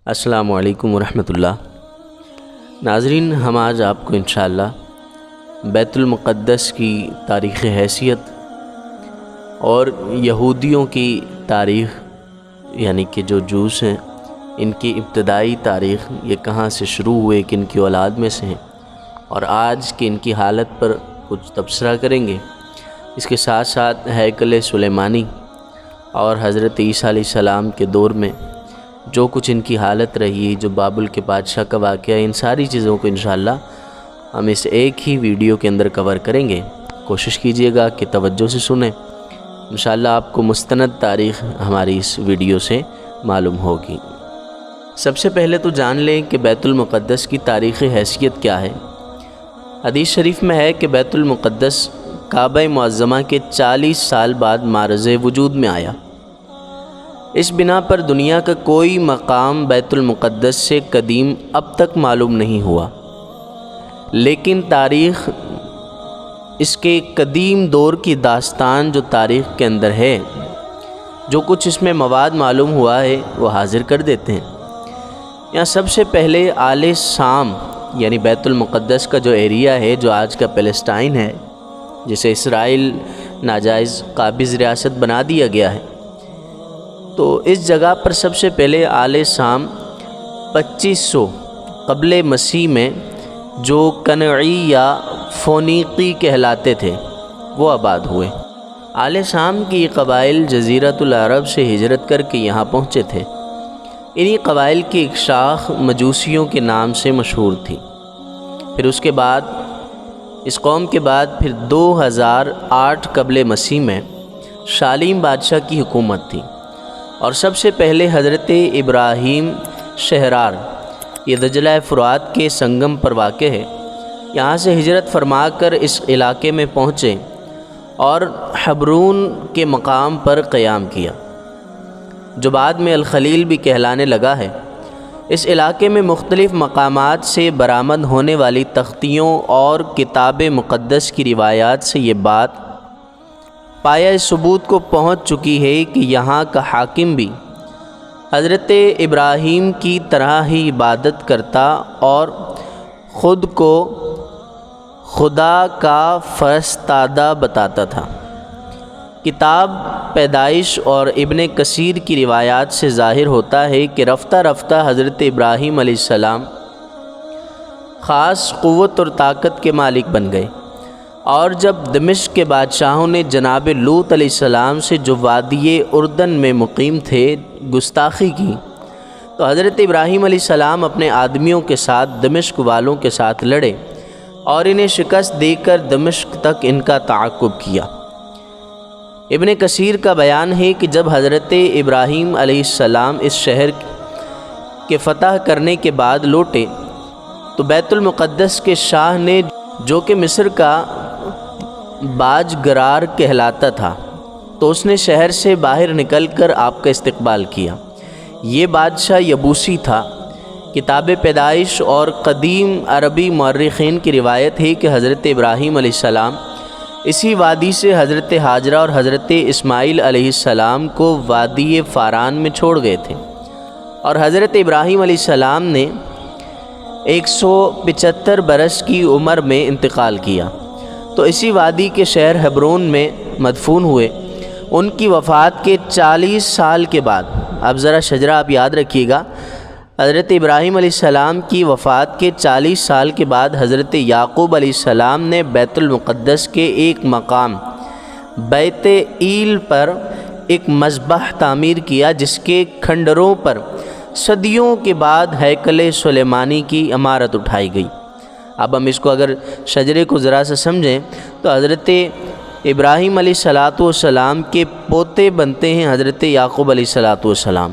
السلام علیکم ورحمۃ اللہ۔ ناظرین، ہم آج آپ کو انشاءاللہ بیت المقدس کی تاریخ حیثیت اور یہودیوں کی تاریخ، یعنی کہ جو جوس ہیں، ان کی ابتدائی تاریخ، یہ کہاں سے شروع ہوئے، کن کی اولاد میں سے ہیں، اور آج کی ان کی حالت پر کچھ تبصرہ کریں گے۔ اس کے ساتھ ساتھ ہیکل سلیمانی اور حضرت عیسیٰ علیہ السلام کے دور میں جو کچھ ان کی حالت رہی، جو بابل کے بادشاہ کا واقعہ، ان ساری چیزوں کو انشاءاللہ ہم اس ایک ہی ویڈیو کے اندر کور کریں گے۔ کوشش کیجئے گا کہ توجہ سے سنیں، انشاءاللہ آپ کو مستند تاریخ ہماری اس ویڈیو سے معلوم ہوگی۔ سب سے پہلے تو جان لیں کہ بیت المقدس کی تاریخی حیثیت کیا ہے۔ حدیث شریف میں ہے کہ بیت المقدس کعبہ معظمہ کے 40 سال بعد معرض وجود میں آیا۔ اس بنا پر دنیا کا کوئی مقام بیت المقدس سے قدیم اب تک معلوم نہیں ہوا، لیکن تاریخ اس کے قدیم دور کی داستان جو تاریخ کے اندر ہے، جو کچھ اس میں مواد معلوم ہوا ہے وہ حاضر کر دیتے ہیں۔ یہاں سب سے پہلے آل شام یعنی بیت المقدس کا جو ایریا ہے، جو آج کا پیلسٹائن ہے، جسے اسرائیل ناجائز قابض ریاست بنا دیا گیا ہے، تو اس جگہ پر سب سے پہلے آل شام 2500 قبل مسیح میں جو کنعی یا فونیقی کہلاتے تھے وہ آباد ہوئے۔ آل شام کی قبائل جزیرۃ العرب سے ہجرت کر کے یہاں پہنچے تھے۔ انہی قبائل کی ایک شاخ مجوسیوں کے نام سے مشہور تھی۔ پھر اس کے بعد اس قوم کے بعد پھر 2008 قبل مسیح میں شالیم بادشاہ کی حکومت تھی، اور سب سے پہلے حضرت ابراہیم شہرار، یہ دجلہ فرات کے سنگم پر واقع ہے، یہاں سے ہجرت فرما کر اس علاقے میں پہنچے اور حبرون کے مقام پر قیام کیا، جو بعد میں الخلیل بھی کہلانے لگا ہے۔ اس علاقے میں مختلف مقامات سے برآمد ہونے والی تختیوں اور کتاب مقدس کی روایات سے یہ بات پایہ ثبوت کو پہنچ چکی ہے کہ یہاں کا حاکم بھی حضرت ابراہیم کی طرح ہی عبادت کرتا اور خود کو خدا کا فرستادہ بتاتا تھا۔ کتاب پیدائش اور ابن کثیر کی روایات سے ظاہر ہوتا ہے کہ رفتہ رفتہ حضرت ابراہیم علیہ السلام خاص قوت اور طاقت کے مالک بن گئے، اور جب دمشق کے بادشاہوں نے جناب لوط علیہ السلام سے جو وادی اردن میں مقیم تھے گستاخی کی، تو حضرت ابراہیم علیہ السلام اپنے آدمیوں کے ساتھ دمشق والوں کے ساتھ لڑے اور انہیں شکست دے کر دمشق تک ان کا تعاقب کیا۔ ابن کثیر کا بیان ہے کہ جب حضرت ابراہیم علیہ السلام اس شہر کے فتح کرنے کے بعد لوٹے تو بیت المقدس کے شاہ نے، جو کہ مصر کا باج گرار کہلاتا تھا، تو اس نے شہر سے باہر نکل کر آپ کا استقبال کیا۔ یہ بادشاہ یبوسی تھا۔ کتاب پیدائش اور قدیم عربی مورخین کی روایت ہے کہ حضرت ابراہیم علیہ السلام اسی وادی سے حضرت ہاجرہ اور حضرت اسماعیل علیہ السلام کو وادی فاران میں چھوڑ گئے تھے، اور حضرت ابراہیم علیہ السلام نے 175 برس کی عمر میں انتقال کیا، تو اسی وادی کے شہر حبرون میں مدفون ہوئے۔ ان کی وفات کے 40 سال کے بعد، اب ذرا شجرہ آپ یاد رکھیے گا، حضرت ابراہیم علیہ السلام کی وفات کے 40 سال کے بعد حضرت یعقوب علیہ السلام نے بیت المقدس کے ایک مقام بیت ایل پر ایک مذبح تعمیر کیا، جس کے کھنڈروں پر صدیوں کے بعد ہیکل سلیمانی کی عمارت اٹھائی گئی۔ اب ہم اس کو اگر شجرے کو ذرا سے سمجھیں تو حضرت ابراہیم علیہ السلام کے پوتے بنتے ہیں حضرت یعقوب علیہ السلام،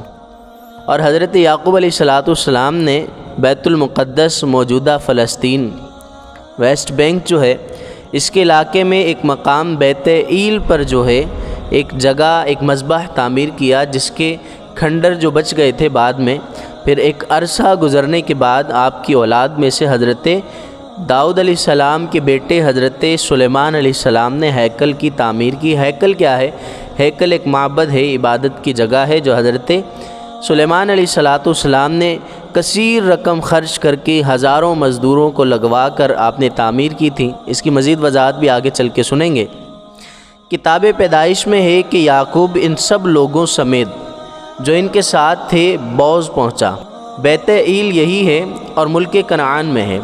اور حضرت یعقوب علیہ السلام نے بیت المقدس موجودہ فلسطین ویسٹ بینک جو ہے، اس کے علاقے میں ایک مقام بیت ایل پر جو ہے ایک جگہ، ایک مذبح تعمیر کیا، جس کے کھنڈر جو بچ گئے تھے بعد میں، پھر ایک عرصہ گزرنے کے بعد آپ کی اولاد میں سے حضرت داؤد علیہ السلام کے بیٹے حضرت سلیمان علیہ السلام نے ہیکل کی تعمیر کی۔ ہیکل کیا ہے؟ ہیکل ایک معبد ہے، عبادت کی جگہ ہے، جو حضرت سلیمان علیہ السلام نے کثیر رقم خرچ کر کے ہزاروں مزدوروں کو لگوا کر آپ نے تعمیر کی تھی۔ اس کی مزید وضاحت بھی آگے چل کے سنیں گے۔ کتاب پیدائش میں ہے کہ یعقوب ان سب لوگوں سمیت جو ان کے ساتھ تھے بوز پہنچا۔ بیت ایل یہی ہے اور ملک کنعان میں ہے۔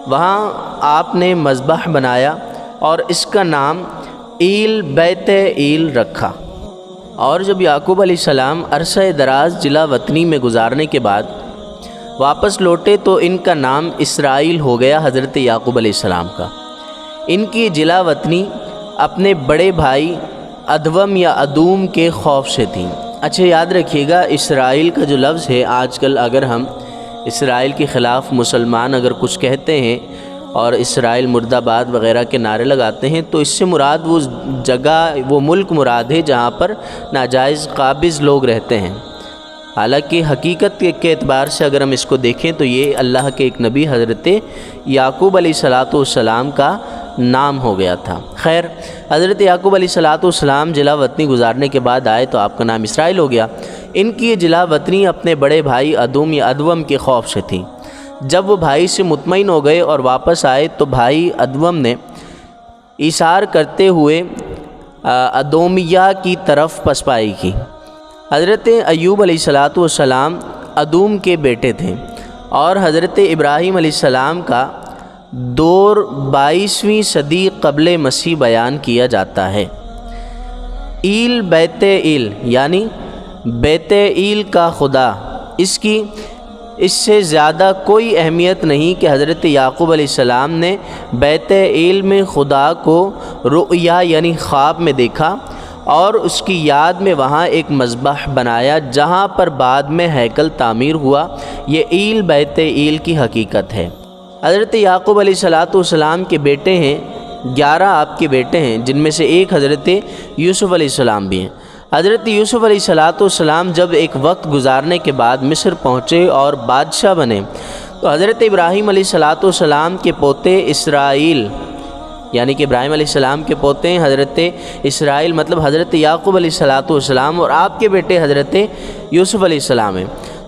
وہاں آپ نے مذبح بنایا اور اس کا نام ایل بیت ایل رکھا۔ اور جب یعقوب علیہ السلام عرصہ دراز جلا وطنی میں گزارنے کے بعد واپس لوٹے تو ان کا نام اسرائیل ہو گیا، حضرت یعقوب علیہ السلام کا۔ ان کی جلا وطنی اپنے بڑے بھائی ادوم یا ادوم کے خوف سے تھی۔ اچھا یاد رکھیے گا، اسرائیل کا جو لفظ ہے، آج کل اگر ہم اسرائیل کے خلاف مسلمان اگر کچھ کہتے ہیں اور اسرائیل مرد آباد وغیرہ کے نعرے لگاتے ہیں تو اس سے مراد وہ جگہ، وہ ملک مراد ہے جہاں پر ناجائز قابض لوگ رہتے ہیں۔ حالانکہ حقیقت کے اعتبار سے اگر ہم اس کو دیکھیں تو یہ اللہ کے ایک نبی حضرت یعقوب علیہ السلام کا نام ہو گیا تھا۔ خیر، حضرت یعقوب علیہ السلام جلا وطنی گزارنے کے بعد آئے تو آپ کا نام اسرائیل ہو گیا۔ ان کی یہ جلا وطنی اپنے بڑے بھائی ادوم یا ادوم کے خوف سے تھی۔ جب وہ بھائی سے مطمئن ہو گئے اور واپس آئے تو بھائی ادوم نے ایثار کرتے ہوئے ادومیہ کی طرف پسپائی کی۔ حضرت ایوب علیہ السلام ادوم کے بیٹے تھے اور حضرت ابراہیم علیہ السلام کا دور 22ویں صدی قبل مسیح بیان کیا جاتا ہے۔ ایل بیت ایل یعنی بیت ایل کا خدا، اس سے زیادہ کوئی اہمیت نہیں کہ حضرت یعقوب علیہ السلام نے بیت ایل میں خدا کو رؤیا یعنی خواب میں دیکھا اور اس کی یاد میں وہاں ایک مذبح بنایا جہاں پر بعد میں ہیکل تعمیر ہوا۔ یہ ایل بیت ایل کی حقیقت ہے۔ حضرت یعقوب علیہ السلام کے بیٹے ہیں، 11 آپ کے بیٹے ہیں، جن میں سے ایک حضرت یوسف علیہ السلام بھی ہیں۔ حضرت یوسف علیہ السلام جب ایک وقت گزارنے کے بعد مصر پہنچے اور بادشاہ بنے تو حضرت ابراہیم علیہ السلام کے پوتے اسرائیل، یعنی کہ ابراہیم علیہ السلام کے پوتے ہیں حضرت اسرائیل، مطلب حضرت یعقوب علیہ السلام، اور آپ کے بیٹے حضرت یوسف علیہ السلام ہیں۔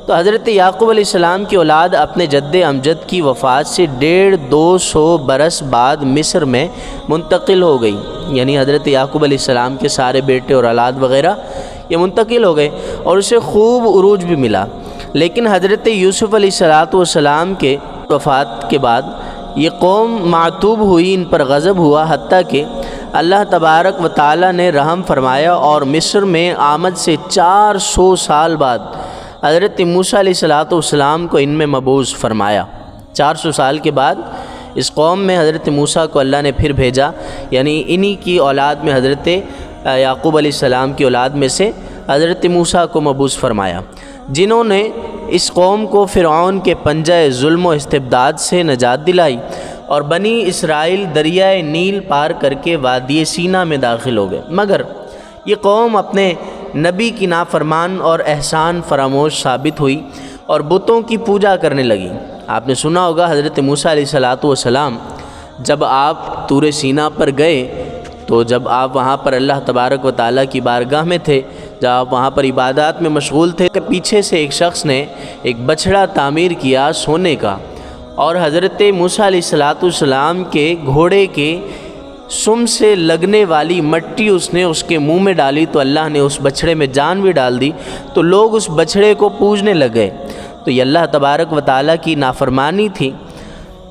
تو حضرت یعقوب علیہ السلام کی اولاد اپنے جد امجد کی وفات سے 150-200 برس بعد مصر میں منتقل ہو گئی، یعنی حضرت یعقوب علیہ السلام کے سارے بیٹے اور اولاد وغیرہ یہ منتقل ہو گئے اور اسے خوب عروج بھی ملا۔ لیکن حضرت یوسف علیہ السلام کے وفات کے بعد یہ قوم معتوب ہوئی، ان پر غضب ہوا، حتیٰ کہ اللہ تبارک و تعالی نے رحم فرمایا اور مصر میں آمد سے 400 سال بعد حضرت موسیٰ علیہ السلام کو ان میں مبعوث فرمایا۔ 400 سال کے بعد اس قوم میں حضرت موسیٰ کو اللہ نے پھر بھیجا، یعنی انہی کی اولاد میں حضرت یعقوب علیہ السلام کی اولاد میں سے حضرت موسیٰ کو مبعوث فرمایا، جنہوں نے اس قوم کو فرعون کے پنجہ ظلم و استبداد سے نجات دلائی اور بنی اسرائیل دریائے نیل پار کر کے وادی سینا میں داخل ہو گئے۔ مگر یہ قوم اپنے نبی کی نافرمان اور احسان فراموش ثابت ہوئی اور بتوں کی پوجا کرنے لگی۔ آپ نے سنا ہوگا حضرت موسیٰ علیہ السلام جب آپ طور سینا پر گئے تو جب آپ وہاں پر اللہ تبارک و تعالیٰ کی بارگاہ میں تھے، جب آپ وہاں پر عبادات میں مشغول تھے کہ پیچھے سے ایک شخص نے ایک بچھڑا تعمیر کیا سونے کا اور حضرت موسیٰ علیہ السلام کے گھوڑے کے سم سے لگنے والی مٹی اس نے اس کے منہ میں ڈالی تو اللہ نے اس بچھڑے میں جان بھی ڈال دی، تو لوگ اس بچھڑے کو پوجنے لگے۔ تو یہ اللہ تبارک و تعالیٰ کی نافرمانی تھی،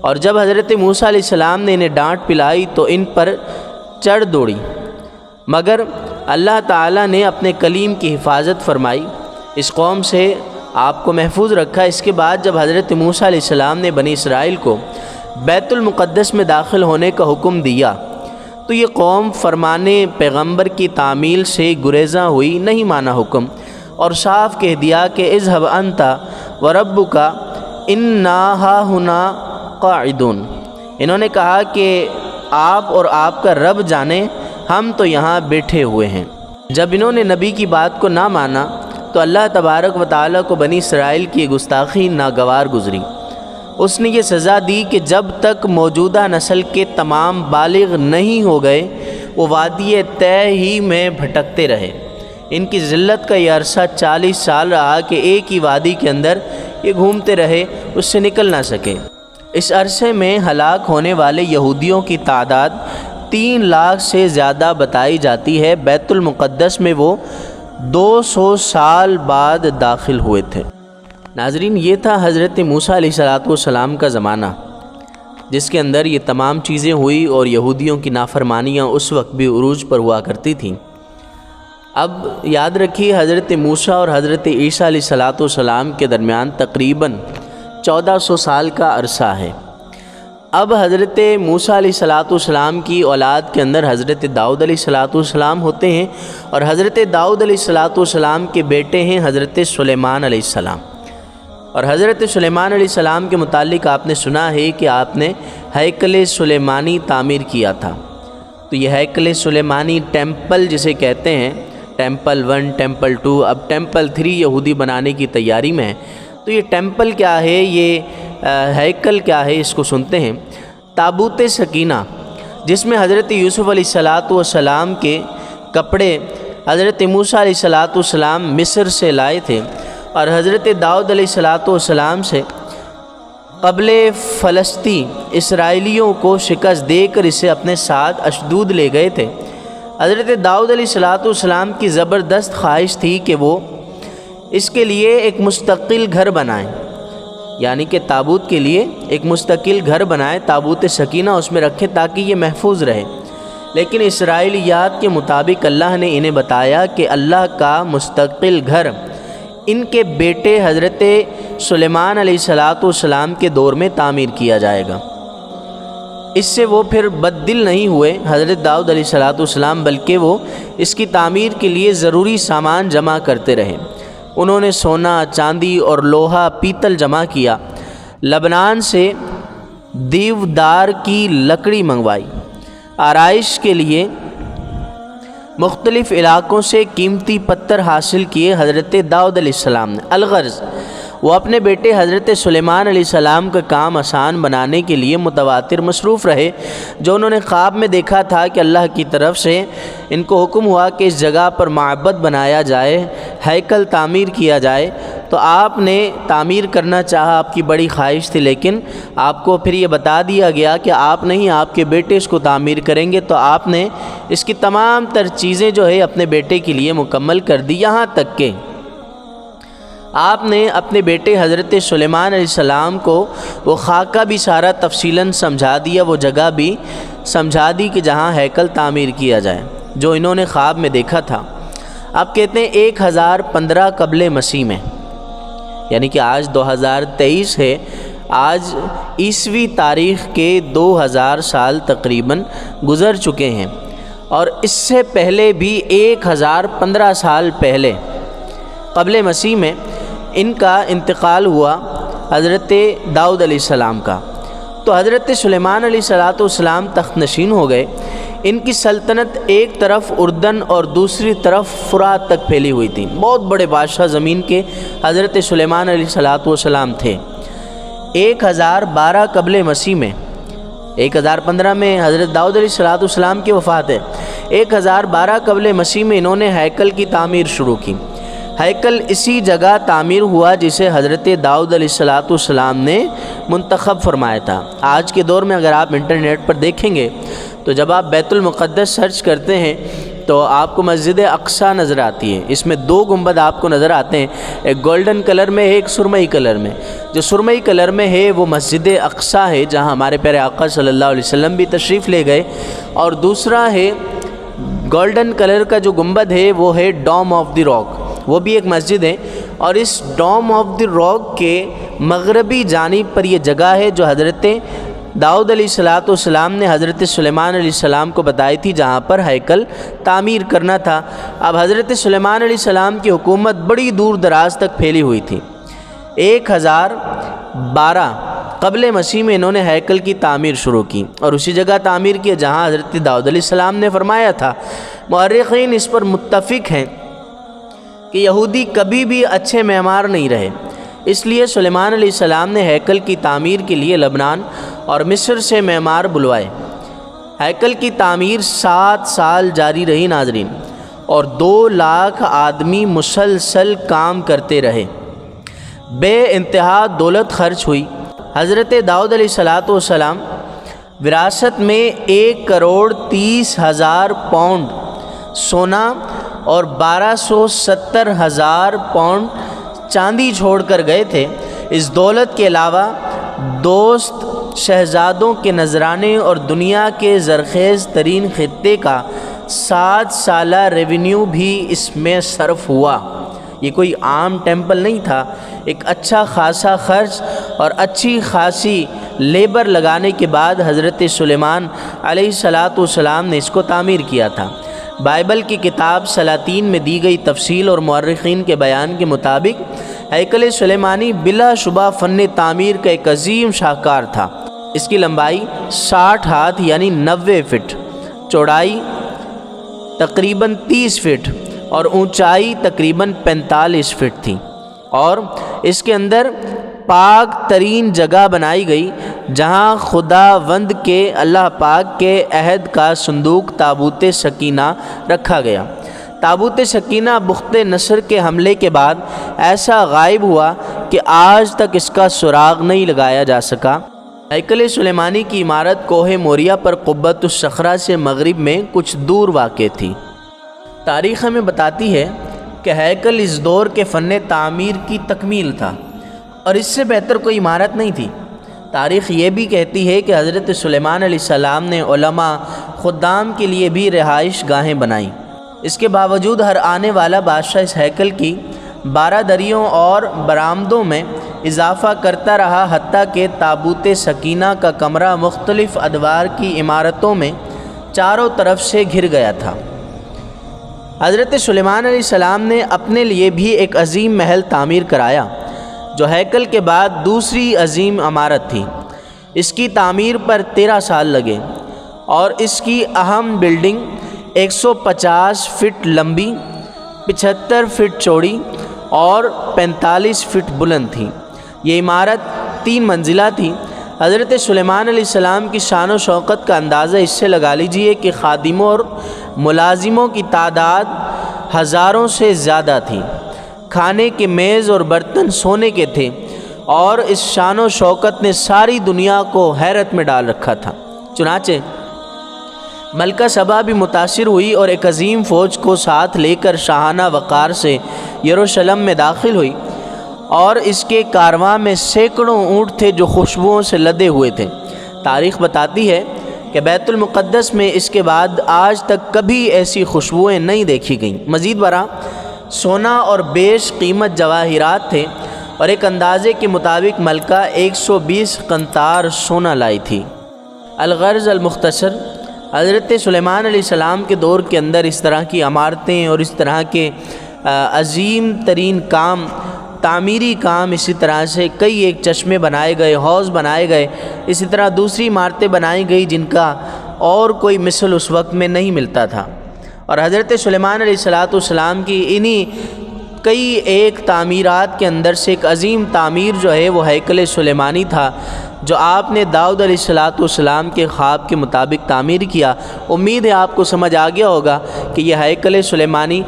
اور جب حضرت موسیٰ علیہ السلام نے انہیں ڈانٹ پلائی تو ان پر چڑھ دوڑی، مگر اللہ تعالیٰ نے اپنے کلیم کی حفاظت فرمائی، اس قوم سے آپ کو محفوظ رکھا۔ اس کے بعد جب حضرت موسیٰ علیہ السلام نے بنی اسرائیل کو بیت المقدس میں داخل ہونے کا حکم دیا تو یہ قوم فرمانے پیغمبر کی تعمیل سے گریزاں ہوئی، نہیں مانا حکم، اور صاف کہہ دیا کہ اذهب انت وربک انا ہاہنا قاعدون۔ انہوں نے کہا کہ آپ اور آپ کا رب جانے، ہم تو یہاں بیٹھے ہوئے ہیں۔ جب انہوں نے نبی کی بات کو نہ مانا تو اللہ تبارک و تعالیٰ کو بنی اسرائیل کی گستاخی ناگوار گزری۔ اس نے یہ سزا دی کہ جب تک موجودہ نسل کے تمام بالغ نہیں ہو گئے وہ وادی طے ہی میں بھٹکتے رہے، ان کی ذلت کا یہ عرصہ 40 سال رہا کہ ایک ہی وادی کے اندر یہ گھومتے رہے، اس سے نکل نہ سکے۔ اس عرصے میں ہلاک ہونے والے یہودیوں کی تعداد 3 لاکھ سے زیادہ بتائی جاتی ہے۔ بیت المقدس میں وہ 200 سال بعد داخل ہوئے تھے۔ ناظرین، یہ تھا حضرت موسیٰ علیہ السلام کا زمانہ، جس کے اندر یہ تمام چیزیں ہوئی اور یہودیوں کی نافرمانیاں اس وقت بھی عروج پر ہوا کرتی تھیں۔ اب یاد رکھیے، حضرت موسیٰ اور حضرت عیسیٰ علیہ السلام کے درمیان تقریباً 1400 سال کا عرصہ ہے۔ اب حضرت موسیٰ علیہ السلام کی اولاد کے اندر حضرت داؤد علیہ السلام ہوتے ہیں، اور حضرت داؤد علیہ السلام کے بیٹے ہیں حضرت سلیمان علیہ السلام۔ اور حضرت سلیمان علیہ السلام کے متعلق آپ نے سنا ہے کہ آپ نے ہیکل سلیمانی تعمیر کیا تھا۔ تو یہ ہیکل سلیمانی ٹیمپل جسے کہتے ہیں، ٹیمپل 1، ٹیمپل 2، اب ٹیمپل 3 یہودی بنانے کی تیاری میں ہے۔ تو یہ ٹیمپل کیا ہے، یہ ہیکل کیا ہے، اس کو سنتے ہیں۔ تابوت سکینہ، جس میں حضرت یوسف علیہ السلام کے کپڑے حضرت موسیٰ علیہ السلام مصر سے لائے تھے، اور حضرت داؤد علیہ السلام سے قبل فلسطین اسرائیلیوں کو شکست دے کر اسے اپنے ساتھ اشدود لے گئے تھے۔ حضرت داؤد علیہ السلام کی زبردست خواہش تھی کہ وہ اس کے لیے ایک مستقل گھر بنائیں، یعنی کہ تابوت کے لیے ایک مستقل گھر بنائیں، تابوت سکینہ اس میں رکھیں تاکہ یہ محفوظ رہے۔ لیکن اسرائیلیات کے مطابق اللہ نے انہیں بتایا کہ اللہ کا مستقل گھر ان کے بیٹے حضرت سلیمان علیہ السلام کے دور میں تعمیر کیا جائے گا۔ اس سے وہ پھر بد دل نہیں ہوئے حضرت داؤد علیہ السلام، بلکہ وہ اس کی تعمیر کے لیے ضروری سامان جمع کرتے رہے۔ انہوں نے سونا، چاندی اور لوہا پیتل جمع کیا، لبنان سے دیودار کی لکڑی منگوائی، آرائش کے لیے مختلف علاقوں سے قیمتی پتھر حاصل کیے۔ حضرت داؤد علیہ السلام نے الغرض وہ اپنے بیٹے حضرت سلیمان علیہ السلام کا کام آسان بنانے کے لیے متواتر مصروف رہے۔ جو انہوں نے خواب میں دیکھا تھا کہ اللہ کی طرف سے ان کو حکم ہوا کہ اس جگہ پر معبد بنایا جائے، ہیکل تعمیر کیا جائے، تو آپ نے تعمیر کرنا چاہا، آپ کی بڑی خواہش تھی، لیکن آپ کو پھر یہ بتا دیا گیا کہ آپ نہیں، آپ کے بیٹے اس کو تعمیر کریں گے۔ تو آپ نے اس کی تمام تر چیزیں جو ہے اپنے بیٹے کے لیے مکمل کر دی، یہاں تک کہ آپ نے اپنے بیٹے حضرت سلیمان علیہ السلام کو وہ خاکہ بھی سارا تفصیلاً سمجھا دیا، وہ جگہ بھی سمجھا دی کہ جہاں ہیکل تعمیر کیا جائے، جو انہوں نے خواب میں دیکھا تھا۔ آپ کہتے ہیں 1015 قبل مسیح میں، یعنی کہ آج 2023 ہے، آج عیسوی تاریخ کے 2000 سال تقریباً گزر چکے ہیں، اور اس سے پہلے بھی 1015 سال پہلے قبل مسیح میں ان کا انتقال ہوا حضرت داؤد علیہ السلام کا۔ تو حضرت سلیمان علیہ السلام تخت نشین ہو گئے۔ ان کی سلطنت ایک طرف اردن اور دوسری طرف فرات تک پھیلی ہوئی تھی۔ بہت بڑے بادشاہ زمین کے حضرت سلیمان علیہ السلام تھے۔ 1012 قبل مسیح میں، 1015 میں حضرت داؤد علیہ السلام کی وفات ہے، 1012 قبل مسیح میں انہوں نے ہیکل کی تعمیر شروع کی۔ ہیکل اسی جگہ تعمیر ہوا جسے حضرت داؤد علیہ السلام نے منتخب فرمایا تھا۔ آج کے دور میں اگر آپ انٹرنیٹ پر دیکھیں گے تو جب آپ بیت المقدس سرچ کرتے ہیں تو آپ کو مسجد اقصیٰ نظر آتی ہے۔ اس میں 2 گنبد آپ کو نظر آتے ہیں، ایک گولڈن کلر میں ہے، ایک سرمئی کلر میں۔ جو سرمئی کلر میں ہے وہ مسجد اقصیٰ ہے، جہاں ہمارے پیارے آقا صلی اللہ علیہ وسلم بھی تشریف لے گئے، اور دوسرا ہے گولڈن کلر کا جو گنبد ہے وہ ہے ڈوم آف دی راک، وہ بھی ایک مسجد ہے، اور اس ڈوم آف دی راک کے مغربی جانب پر یہ جگہ ہے جو حضرت داؤد علیہ السلام نے حضرت سلیمان علیہ السلام کو بتائی تھی، جہاں پر ہیکل تعمیر کرنا تھا۔ اب حضرت سلیمان علیہ السلام کی حکومت بڑی دور دراز تک پھیلی ہوئی تھی۔ 1012 قبل مسیح میں انہوں نے ہیکل کی تعمیر شروع کی، اور اسی جگہ تعمیر کی جہاں حضرت داؤد علیہ السلام نے فرمایا تھا۔ مورخین اس پر متفق ہیں کہ یہودی کبھی بھی اچھے معمار نہیں رہے، اس لیے سلیمان علیہ السلام نے ہیکل کی تعمیر کے لیے لبنان اور مصر سے معمار بلوائے۔ ہیکل کی تعمیر 7 سال جاری رہی ناظرین، اور 2 لاکھ آدمی مسلسل کام کرتے رہے۔ بے انتہا دولت خرچ ہوئی۔ حضرت داؤد علیہ السلام وراثت میں 1,30,000 پاؤنڈ سونا اور 12,70,000 پاؤنڈ چاندی چھوڑ کر گئے تھے۔ اس دولت کے علاوہ دوست شہزادوں کے نذرانے اور دنیا کے زرخیز ترین خطے کا 7 سالہ ریونیو بھی اس میں صرف ہوا۔ یہ کوئی عام ٹیمپل نہیں تھا، ایک اچھا خاصا خرچ اور اچھی خاصی لیبر لگانے کے بعد حضرت سلیمان علیہ السلام نے اس کو تعمیر کیا تھا۔ بائبل کی کتاب سلاطین میں دی گئی تفصیل اور مورخین کے بیان کے مطابق ہیکل سلیمانی بلا شبہ فن تعمیر کا ایک عظیم شاہکار تھا۔ اس کی لمبائی 60 ہاتھ یعنی 90 فٹ، چوڑائی تقریباً 30 فٹ اور اونچائی تقریباً 45 فٹ تھی، اور اس کے اندر پاک ترین جگہ بنائی گئی جہاں خداوند کے اللہ پاک کے عہد کا صندوق تابوت سکینہ رکھا گیا۔ تابوت سکینہ بخت نصر کے حملے کے بعد ایسا غائب ہوا کہ آج تک اس کا سراغ نہیں لگایا جا سکا۔ ہیکل سلیمانی کی عمارت کوہ موریہ پر قبۃ الصخرہ سے مغرب میں کچھ دور واقع تھی۔ تاریخ ہمیں بتاتی ہے کہ ہیکل اس دور کے فن تعمیر کی تکمیل تھا اور اس سے بہتر کوئی عمارت نہیں تھی۔ تاریخ یہ بھی کہتی ہے کہ حضرت سلیمان علیہ السلام نے علماء خدام کے لیے بھی رہائش گاہیں بنائیں۔ اس کے باوجود ہر آنے والا بادشاہ اس ہیکل کی 12 دریوں اور برآمدوں میں اضافہ کرتا رہا، حتیٰ کہ تابوت سکینہ کا کمرہ مختلف ادوار کی عمارتوں میں چاروں طرف سے گھر گیا تھا۔ حضرت سلیمان علیہ السلام نے اپنے لیے بھی ایک عظیم محل تعمیر کرایا جو ہیکل کے بعد دوسری عظیم عمارت تھی۔ اس کی تعمیر پر 13 سال لگے اور اس کی اہم بلڈنگ 150 فٹ لمبی، 75 فٹ چوڑی اور 45 فٹ بلند تھی۔ یہ عمارت 3 منزلہ تھی۔ حضرت سلیمان علیہ السلام کی شان و شوکت کا اندازہ اس سے لگا لیجئے کہ خادموں اور ملازموں کی تعداد ہزاروں سے زیادہ تھی۔ کھانے کے میز اور برتن سونے کے تھے اور اس شان و شوکت نے ساری دنیا کو حیرت میں ڈال رکھا تھا۔ چنانچہ ملکہ سبا بھی متاثر ہوئی اور ایک عظیم فوج کو ساتھ لے کر شاہانہ وقار سے یروشلم میں داخل ہوئی، اور اس کے کارواں میں سینکڑوں اونٹ تھے جو خوشبوؤں سے لدے ہوئے تھے۔ تاریخ بتاتی ہے کہ بیت المقدس میں اس کے بعد آج تک کبھی ایسی خوشبوئیں نہیں دیکھی گئیں۔ مزید برآں سونا اور بیش قیمت جواہرات تھے، اور ایک اندازے کے مطابق ملکہ 120 قنطار سونا لائی تھی۔ الغرض المختصر، حضرت سلیمان علیہ السلام کے دور کے اندر اس طرح کی عمارتیں اور اس طرح کے عظیم ترین کام، تعمیری کام، اسی طرح سے کئی ایک چشمے بنائے گئے، حوض بنائے گئے، اسی طرح دوسری عمارتیں بنائی گئی جن کا اور کوئی مثل اس وقت میں نہیں ملتا تھا۔ اور حضرت سلیمان علیہ السلام کی انہی کئی ایک تعمیرات کے اندر سے ایک عظیم تعمیر جو ہے وہ ہیکل سلیمانی تھا، جو آپ نے داؤد علیہ السلام کے خواب کے مطابق تعمیر کیا۔ امید ہے آپ کو سمجھ آ گیا ہوگا کہ یہ ہیکل سلیمانی،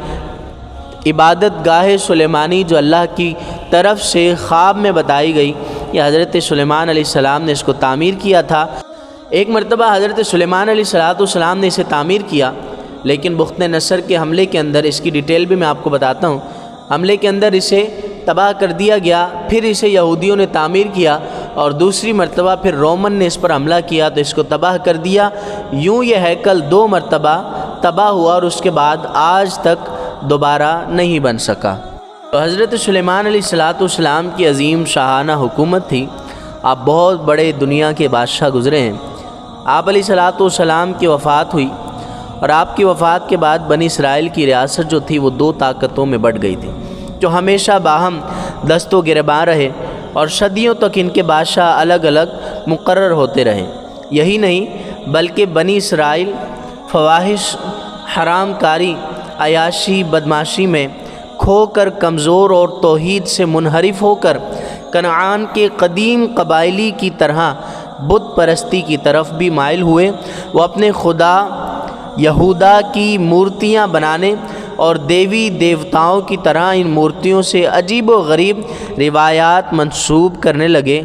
عبادت گاہ سلیمانی جو اللہ کی طرف سے خواب میں بتائی گئی، یہ حضرت سلیمان علیہ السلام نے اس کو تعمیر کیا تھا۔ ایک مرتبہ حضرت سلیمان علیہ السلام نے اسے تعمیر کیا، لیکن بخت نصر کے حملے کے اندر، اس کی ڈیٹیل بھی میں آپ کو بتاتا ہوں، حملے کے اندر اسے تباہ کر دیا گیا۔ پھر اسے یہودیوں نے تعمیر کیا اور دوسری مرتبہ پھر رومن نے اس پر حملہ کیا تو اس کو تباہ کر دیا۔ یوں یہ ہیکل 2 مرتبہ تباہ ہوا اور اس کے بعد آج تک دوبارہ نہیں بن سکا۔ تو حضرت سلیمان علیہ السلام کی عظیم شاہانہ حکومت تھی۔ آپ بہت بڑے دنیا کے بادشاہ گزرے ہیں۔ آپ علیہ السلام کی وفات ہوئی، اور آپ کی وفات کے بعد بنی اسرائیل کی ریاست جو تھی وہ 2 طاقتوں میں بٹ گئی تھی، جو ہمیشہ باہم دست و گریباں رہے، اور صدیوں تک ان کے بادشاہ الگ الگ مقرر ہوتے رہے۔ یہی نہیں بلکہ بنی اسرائیل فواحش، حرام کاری، عیاشی، بدماشی میں کھو کر کمزور اور توحید سے منحرف ہو کر کنعان کے قدیم قبائلی کی طرح بت پرستی کی طرف بھی مائل ہوئے۔ وہ اپنے خدا یہودا کی مورتیاں بنانے اور دیوی دیوتاؤں کی طرح ان مورتیوں سے عجیب و غریب روایات منسوب کرنے لگے۔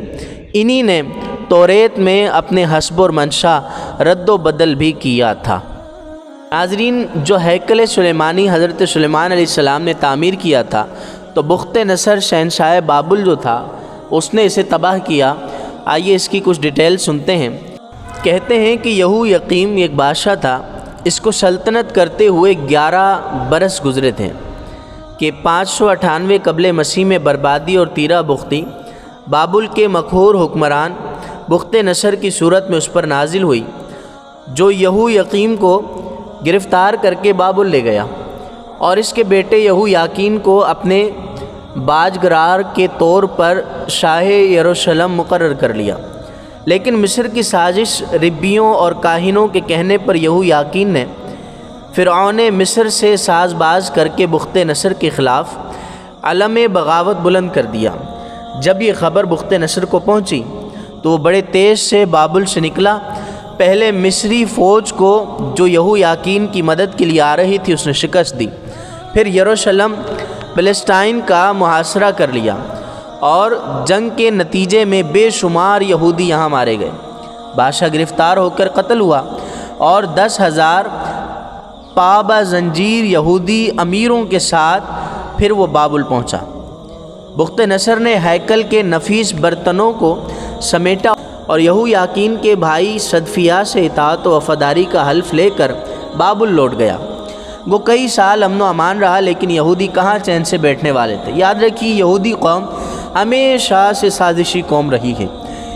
انہی نے توریت میں اپنے حسب اور منشا رد و بدل بھی کیا تھا۔ ناظرین، جو ہیکل سلیمانی حضرت سلیمان علیہ السلام نے تعمیر کیا تھا تو بخت نصر شہنشاہ بابل جو تھا اس نے اسے تباہ کیا۔ آئیے اس کی کچھ ڈیٹیل سنتے ہیں۔ کہتے ہیں کہ یہو یقیم ایک بادشاہ تھا، اس کو سلطنت کرتے ہوئے 11 برس گزرے تھے کہ 598 قبل مسیح میں بربادی اور تیرہ بختی بابل کے مقہور حکمران بخت نصر کی صورت میں اس پر نازل ہوئی، جو یہو یقیم کو گرفتار کر کے بابل لے گیا اور اس کے بیٹے یہو یاکین کو اپنے باجگرار کے طور پر شاہ یروشلم مقرر کر لیا۔ لیکن مصر کی سازش، ربیوں اور کاہنوں کے کہنے پر یہو یاکین نے فرعون مصر سے ساز باز کر کے بخت نصر کے خلاف علم بغاوت بلند کر دیا۔ جب یہ خبر بخت نصر کو پہنچی تو وہ بڑے تیز سے بابل سے نکلا۔ پہلے مصری فوج کو جو یہو یاکین کی مدد کے لیے آ رہی تھی اس نے شکست دی، پھر یروشلم فلسطین کا محاصرہ کر لیا اور جنگ کے نتیجے میں بے شمار یہودی یہاں مارے گئے۔ بادشاہ گرفتار ہو کر قتل ہوا اور 10,000 پابہ زنجیر یہودی امیروں کے ساتھ پھر وہ بابل پہنچا۔ بخت نصر نے ہیکل کے نفیس برتنوں کو سمیٹا اور یہو یاکین کے بھائی صدفیہ سے اطاعت و وفاداری کا حلف لے کر بابل لوٹ گیا۔ وہ کئی سال امن و امان رہا، لیکن یہودی کہاں چین سے بیٹھنے والے تھے۔ یاد رکھیے، یہودی قوم ہمیشہ سے سازشی قوم رہی ہے۔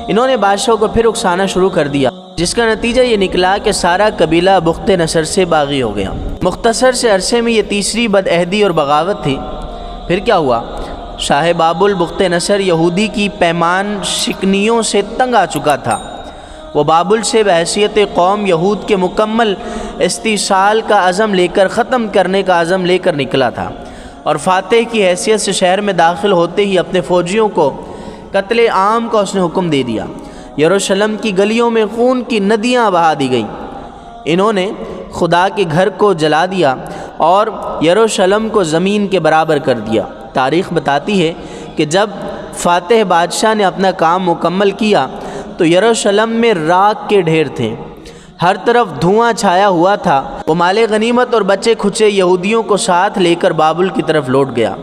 انہوں نے بادشاہ کو پھر اکسانا شروع کر دیا، جس کا نتیجہ یہ نکلا کہ سارا قبیلہ بخت نصر سے باغی ہو گیا۔ مختصر سے عرصے میں یہ تیسری بدعہدی اور بغاوت تھی۔ پھر کیا ہوا؟ شاہ بابل بخت نصر یہودی کی پیمان شکنیوں سے تنگ آ چکا تھا۔ وہ بابل سے بحیثیت قوم یہود کے مکمل استیصال کا عزم لے کر، ختم کرنے کا عزم لے کر نکلا تھا، اور فاتح کی حیثیت سے شہر میں داخل ہوتے ہی اپنے فوجیوں کو قتل عام کا اس نے حکم دے دیا۔ یروشلم کی گلیوں میں خون کی ندیاں بہا دی گئیں۔ انہوں نے خدا کے گھر کو جلا دیا اور یروشلم کو زمین کے برابر کر دیا۔ تاریخ بتاتی ہے کہ جب فاتح بادشاہ نے اپنا کام مکمل کیا تو یروشلم میں راکھ کے ڈھیر تھے، ہر طرف دھواں چھایا ہوا تھا۔ وہ مال غنیمت اور بچے کھچے یہودیوں کو ساتھ لے کر بابل کی طرف لوٹ گیا۔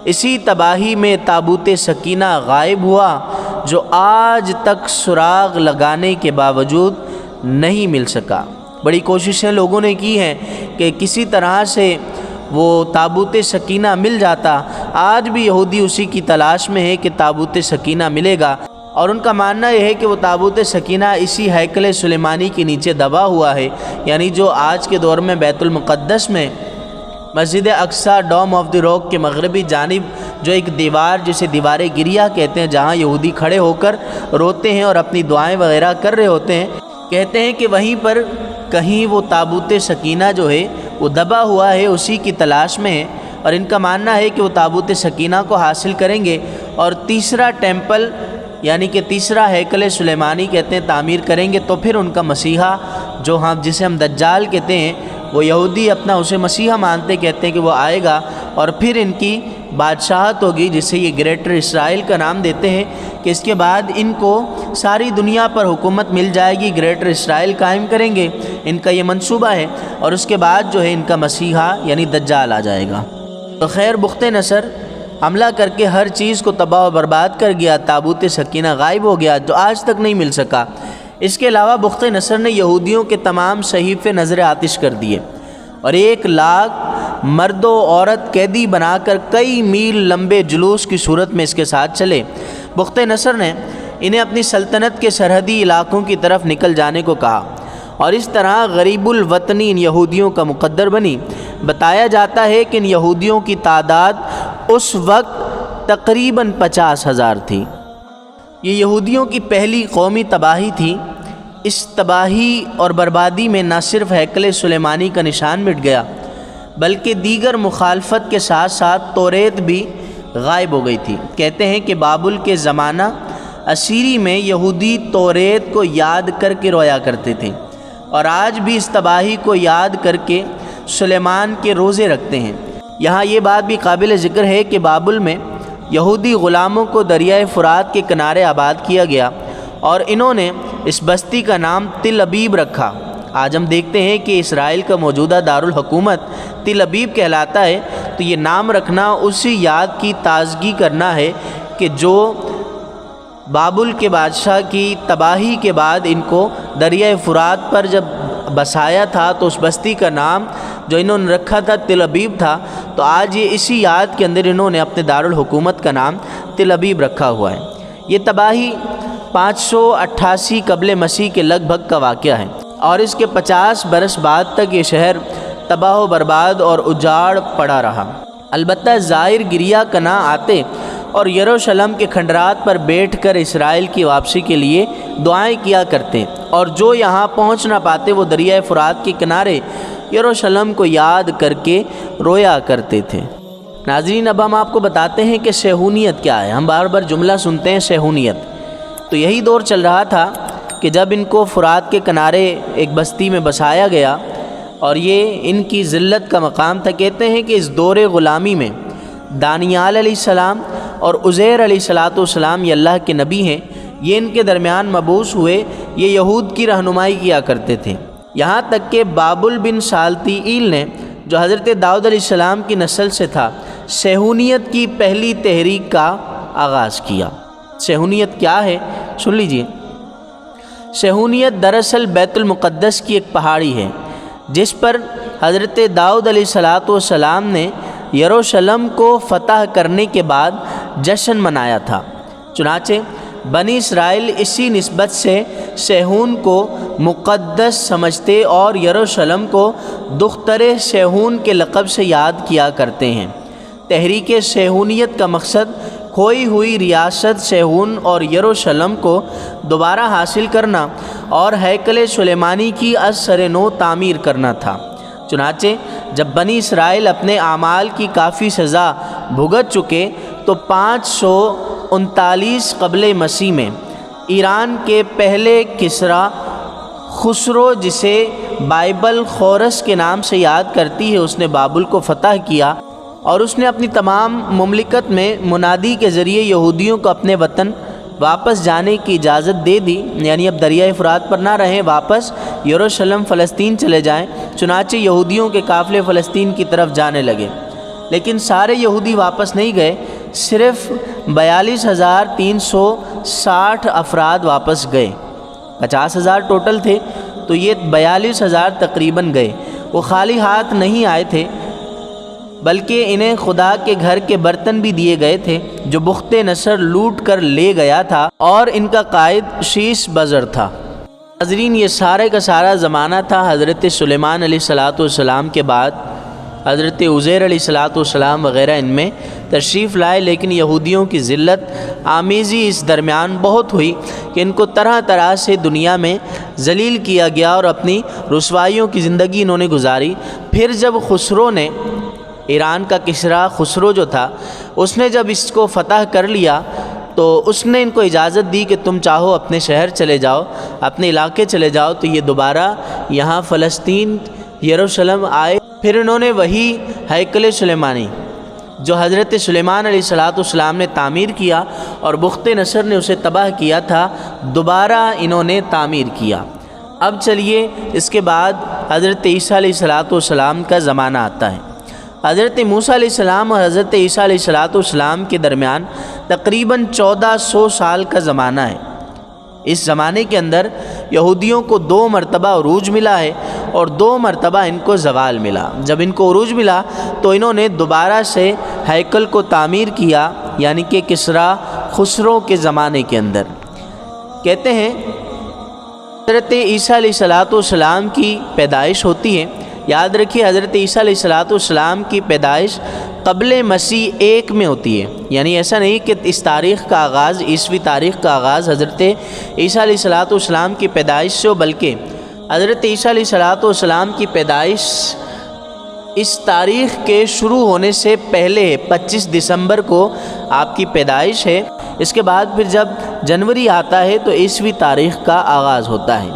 اسی تباہی میں تابوت سکینہ غائب ہوا، جو آج تک سراغ لگانے کے باوجود نہیں مل سکا۔ بڑی کوششیں لوگوں نے کی ہیں کہ کسی طرح سے وہ تابوت سکینہ مل جاتا۔ آج بھی یہودی اسی کی تلاش میں ہے کہ تابوت سکینہ ملے گا، اور ان کا ماننا یہ ہے کہ وہ تابوت سکینہ اسی ہیکل سلیمانی کے نیچے دبا ہوا ہے، یعنی جو آج کے دور میں بیت المقدس میں مسجد اقصی ڈوم آف دی راک کے مغربی جانب جو ایک دیوار، جسے دیوار گریہ کہتے ہیں، جہاں یہودی کھڑے ہو کر روتے ہیں اور اپنی دعائیں وغیرہ کر رہے ہوتے ہیں، کہتے ہیں کہ وہیں پر کہیں وہ تابوت سکینہ جو ہے وہ دبا ہوا ہے، اسی کی تلاش میں ہے، اور ان کا ماننا ہے کہ وہ تابوت سکینہ کو حاصل کریں گے اور تیسرا ٹیمپل، یعنی کہ تیسرا ہیکل سلیمانی کہتے ہیں، تعمیر کریں گے، تو پھر ان کا مسیحا جسے ہم دجال کہتے ہیں، وہ یہودی اپنا اسے مسیحا مانتے، کہتے ہیں کہ وہ آئے گا اور پھر ان کی بادشاہت ہوگی، جسے یہ گریٹر اسرائیل کا نام دیتے ہیں، کہ اس کے بعد ان کو ساری دنیا پر حکومت مل جائے گی، گریٹر اسرائیل قائم کریں گے، ان کا یہ منصوبہ ہے، اور اس کے بعد جو ہے ان کا مسیحا یعنی دجال آ جائے گا۔ تو خیر، بخت نصر حملہ کر کے ہر چیز کو تباہ و برباد کر گیا، تابوت سکینہ غائب ہو گیا جو آج تک نہیں مل سکا۔ اس کے علاوہ بخت نصر نے یہودیوں کے تمام صحیفے نظر آتش کر دیے اور 1,00,000 مرد و عورت قیدی بنا کر کئی میل لمبے جلوس کی صورت میں اس کے ساتھ چلے۔ بخت نصر نے انہیں اپنی سلطنت کے سرحدی علاقوں کی طرف نکل جانے کو کہا، اور اس طرح غریب الوطنی ان یہودیوں کا مقدر بنی۔ بتایا جاتا ہے کہ ان یہودیوں کی تعداد اس وقت تقریباً 50,000 تھی۔ یہ یہودیوں کی پہلی قومی تباہی تھی۔ اس تباہی اور بربادی میں نہ صرف ہیکل سلیمانی کا نشان مٹ گیا، بلکہ دیگر مخالفت کے ساتھ ساتھ توریت بھی غائب ہو گئی تھی۔ کہتے ہیں کہ بابل کے زمانہ اسیری میں یہودی توریت کو یاد کر کے رویا کرتے تھے، اور آج بھی اس تباہی کو یاد کر کے سلیمان کے روزے رکھتے ہیں۔ یہاں یہ بات بھی قابل ذکر ہے کہ بابل میں یہودی غلاموں کو دریائے فرات کے کنارے آباد کیا گیا اور انہوں نے اس بستی کا نام تل ابیب رکھا۔ آج ہم دیکھتے ہیں کہ اسرائیل کا موجودہ دارالحکومت تل ابیب کہلاتا ہے، تو یہ نام رکھنا اسی یاد کی تازگی کرنا ہے کہ جو بابل کے بادشاہ کی تباہی کے بعد ان کو دریائے فرات پر جب بسایا تھا تو اس بستی کا نام جو انہوں نے رکھا تھا تل ابیب تھا، تو آج یہ اسی یاد کے اندر انہوں نے اپنے دارالحکومت کا نام تل ابیب رکھا ہوا ہے۔ یہ تباہی 588 قبل مسیح کے لگ بھگ کا واقعہ ہے اور اس کے 50 برس بعد تک یہ شہر تباہ و برباد اور اجاڑ پڑا رہا۔ البتہ زائر گریہ کنا آتے اور یروشلم کے کھنڈرات پر بیٹھ کر اسرائیل کی واپسی کے لیے دعائیں کیا کرتے، اور جو یہاں پہنچ نہ پاتے وہ دریائے فرات کے کنارے یروشلم کو یاد کر کے رویا کرتے تھے۔ ناظرین، اب ہم آپ کو بتاتے ہیں کہ صہیونیت کیا ہے۔ ہم بار بار جملہ سنتے ہیں صہیونیت، تو یہی دور چل رہا تھا کہ جب ان کو فرات کے کنارے ایک بستی میں بسایا گیا اور یہ ان کی ذلت کا مقام تھا۔ کہتے ہیں کہ اس دور غلامی میں دانیال علیہ السلام اور عزیر علیہ السلام یہ اللہ کے نبی ہیں، یہ ان کے درمیان مبعوث ہوئے، یہ یہود کی رہنمائی کیا کرتے تھے۔ یہاں تک کہ بابل بن سالتیئیل نے جو حضرت داؤد علیہ السلام کی نسل سے تھا، صہیونیت کی پہلی تحریک کا آغاز کیا۔ صہیونیت کیا ہے؟ سن لیجئے۔ صہیونیت دراصل بیت المقدس کی ایک پہاڑی ہے جس پر حضرت داؤد علیہ السلام نے یروشلم کو فتح کرنے کے بعد جشن منایا تھا۔ چنانچہ بنی اسرائیل اسی نسبت سے صہیون کو مقدس سمجھتے اور یروشلم کو دختر صہیون کے لقب سے یاد کیا کرتے ہیں۔ تحریک صہیونیت کا مقصد کھوئی ہوئی ریاست صہیون اور یروشلم کو دوبارہ حاصل کرنا اور ہیکل سلیمانی کی از سر نو تعمیر کرنا تھا۔ چنانچہ جب بنی اسرائیل اپنے اعمال کی کافی سزا بھگت چکے تو 539 قبل مسیح میں ایران کے پہلے کسریٰ خسرو، جسے بائبل خورس کے نام سے یاد کرتی ہے، اس نے بابل کو فتح کیا اور اس نے اپنی تمام مملکت میں منادی کے ذریعے یہودیوں کو اپنے وطن واپس جانے کی اجازت دے دی، یعنی اب دریائے فرات پر نہ رہیں، واپس یروشلم فلسطین چلے جائیں۔ چنانچہ یہودیوں کے قافلے فلسطین کی طرف جانے لگے، لیکن سارے یہودی واپس نہیں گئے، صرف 42,360 افراد واپس گئے۔ 50,000 ٹوٹل تھے، تو یہ 42,000 تقریباً گئے۔ وہ خالی ہاتھ نہیں آئے تھے، بلکہ انہیں خدا کے گھر کے برتن بھی دیے گئے تھے جو بخت نصر لوٹ کر لے گیا تھا، اور ان کا قائد شیش بزر تھا۔ ناظرین، یہ سارے کا سارا زمانہ تھا حضرت سلیمان علیہ السلام کے بعد۔ حضرت عزیر علیہ السلام وغیرہ ان میں تشریف لائے، لیکن یہودیوں کی ذلت آمیزی اس درمیان بہت ہوئی کہ ان کو طرح طرح سے دنیا میں ذلیل کیا گیا اور اپنی رسوائیوں کی زندگی انہوں نے گزاری۔ پھر جب خسرو نے، ایران کا کسریٰ خسرو جو تھا، اس نے جب اس کو فتح کر لیا تو اس نے ان کو اجازت دی کہ تم چاہو اپنے شہر چلے جاؤ، اپنے علاقے چلے جاؤ، تو یہ دوبارہ یہاں فلسطین یروشلم آئے۔ پھر انہوں نے وہی ہیکل سلیمانی جو حضرت سلیمان علیہ السلام نے تعمیر کیا اور بخت نصر نے اسے تباہ کیا تھا، دوبارہ انہوں نے تعمیر کیا۔ اب چلیے اس کے بعد حضرت عیسیٰ علیہ السلام کا زمانہ آتا ہے۔ حضرت موسیٰ علیہ السلام اور حضرت عیسیٰ علیہ السلام کے درمیان تقریباً 1400 سال کا زمانہ ہے۔ اس زمانے کے اندر یہودیوں کو 2 مرتبہ عروج ملا ہے اور 2 مرتبہ ان کو زوال ملا۔ جب ان کو عروج ملا تو انہوں نے دوبارہ سے ہیکل کو تعمیر کیا، یعنی کہ کسریٰ خسرو کے زمانے کے اندر۔ کہتے ہیں حضرت عیسیٰ علیہ السلام کی پیدائش ہوتی ہے۔ یاد رکھیے، حضرت عیسیٰ علیہ السلام کی پیدائش قبل مسیح 1 میں ہوتی ہے، یعنی ایسا نہیں کہ اس تاریخ کا آغاز، عیسوی تاریخ کا آغاز حضرت عیسیٰ علیہ السلام کی پیدائش سے ہو، بلکہ حضرت عیسیٰ علیہ السلام کی پیدائش اس تاریخ کے شروع ہونے سے پہلے 25 دسمبر کو آپ کی پیدائش ہے۔ اس کے بعد پھر جب جنوری آتا ہے تو عیسوی تاریخ کا آغاز ہوتا ہے۔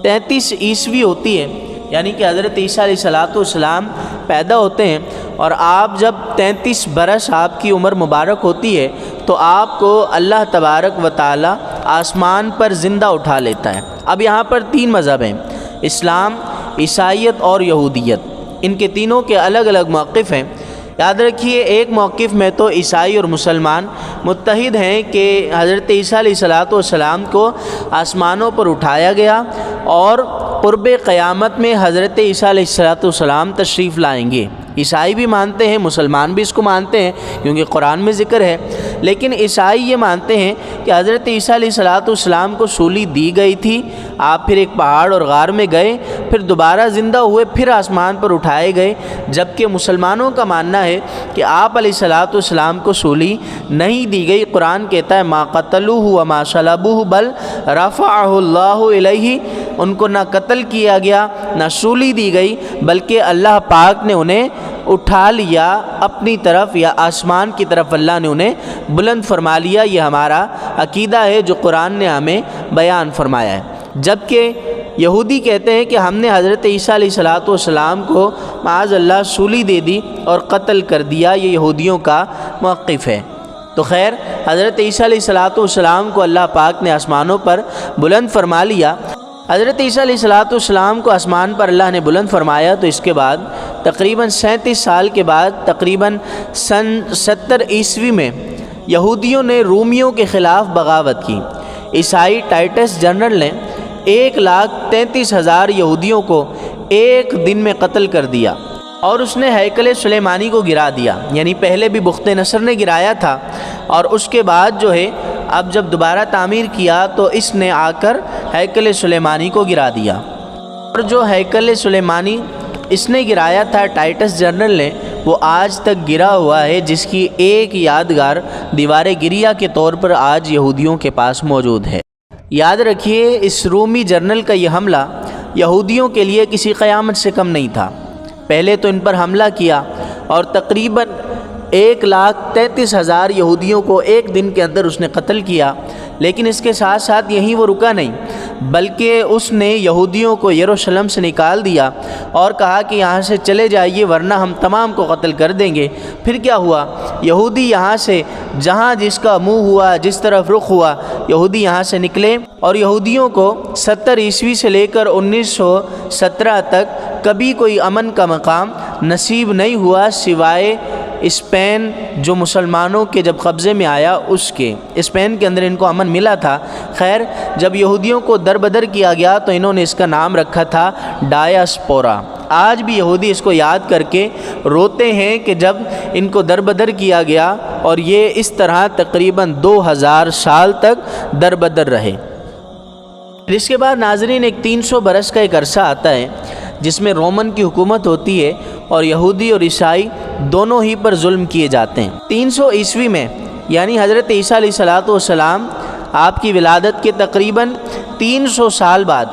33 عیسوی ہوتی ہے، یعنی کہ حضرت عیسیٰ علیہ السلام پیدا ہوتے ہیں اور آپ جب 33 برس آپ کی عمر مبارک ہوتی ہے تو آپ کو اللہ تبارک و تعالی آسمان پر زندہ اٹھا لیتا ہے۔ اب یہاں پر 3 مذہب ہیں، اسلام، عیسائیت اور یہودیت، ان کے تینوں کے الگ الگ موقف ہیں۔ یاد رکھیے ایک موقف میں تو عیسائی اور مسلمان متحد ہیں کہ حضرت عیسیٰ علیہ السلام کو آسمانوں پر اٹھایا گیا اور قرب قیامت میں حضرت عیسیٰ علیہ السلام تشریف لائیں گے۔ عیسائی بھی مانتے ہیں، مسلمان بھی اس کو مانتے ہیں کیونکہ قرآن میں ذکر ہے، لیکن عیسائی یہ مانتے ہیں کہ حضرت عیسیٰ علیہ السلام کو سولی دی گئی تھی، آپ پھر ایک پہاڑ اور غار میں گئے، پھر دوبارہ زندہ ہوئے، پھر آسمان پر اٹھائے گئے، جبکہ مسلمانوں کا ماننا ہے کہ آپ علیہ السلام کو سولی نہیں دی گئی۔ قرآن کہتا ہے ما قتلوہ وما صلبوہ بل رفعہ اللہ الیہ، ان کو نہ قتل کیا گیا نہ سولی دی گئی بلکہ اللہ پاک نے انہیں اٹھا لیا اپنی طرف، یا آسمان کی طرف اللہ نے انہیں بلند فرما لیا۔ یہ ہمارا عقیدہ ہے جو قرآن نے ہمیں بیان فرمایا ہے۔ جبکہ یہودی کہتے ہیں کہ ہم نے حضرت عیسیٰ علیہ السلام کو معاذ اللہ سولی دے دی اور قتل کر دیا، یہ یہودیوں کا موقف ہے۔ تو خیر، حضرت عیسیٰ علیہ السلام کو اللہ پاک نے آسمانوں پر بلند فرما لیا۔ حضرت عیسیٰ علیہ السلام کو آسمان پر اللہ نے بلند فرمایا تو اس کے بعد تقریباً 37 سال کے بعد، تقریباً سن 70 عیسوی میں یہودیوں نے رومیوں کے خلاف بغاوت کی۔ عیسائی ٹائٹس جنرل نے 1,33,000 یہودیوں کو ایک دن میں قتل کر دیا اور اس نے ہیکل سلیمانی کو گرا دیا، یعنی پہلے بھی بخت نصر نے گرایا تھا اور اس کے بعد جو ہے اب جب دوبارہ تعمیر کیا تو اس نے آ کر ہیکل سلیمانی کو گرا دیا۔ اور جو ہیکل سلیمانی اس نے گرایا تھا ٹائٹس جنرل نے، وہ آج تک گرا ہوا ہے، جس کی ایک یادگار دیوار گریہ کے طور پر آج یہودیوں کے پاس موجود ہے۔ یاد رکھیے اس رومی جنرل کا یہ حملہ یہودیوں کے لیے کسی قیامت سے کم نہیں تھا۔ پہلے تو ان پر حملہ کیا اور تقریباً 1,33,000 یہودیوں کو ایک دن کے اندر اس نے قتل کیا، لیکن اس کے ساتھ ساتھ یہیں وہ رکا نہیں، بلکہ اس نے یہودیوں کو یروشلم سے نکال دیا اور کہا کہ یہاں سے چلے جائیے ورنہ ہم تمام کو قتل کر دیں گے۔ پھر کیا ہوا؟ یہودی یہاں سے جہاں جس کا منہ ہوا، جس طرف رخ ہوا، یہودی یہاں سے نکلے اور یہودیوں کو 70 عیسوی سے لے کر 1917 تک کبھی کوئی امن کا مقام نصیب نہیں ہوا سوائے اسپین جو مسلمانوں کے جب قبضے میں آیا اس کے۔ اسپین کے اندر ان کو امن ملا تھا۔ خیر، جب یہودیوں کو دربدر کیا گیا تو انہوں نے اس کا نام رکھا تھا ڈایاسپورا۔ آج بھی یہودی اس کو یاد کر کے روتے ہیں کہ جب ان کو دربدر کیا گیا، اور یہ اس طرح تقریباً 2000 سال تک دربدر رہے۔ اس کے بعد ناظرین ایک 300 برس کا ایک عرصہ آتا ہے جس میں رومن کی حکومت ہوتی ہے اور یہودی اور عیسائی دونوں ہی پر ظلم کیے جاتے ہیں۔ 300 عیسوی میں یعنی حضرت عیسیٰ علیہ السلام آپ کی ولادت کے تقریباً 300 سال بعد،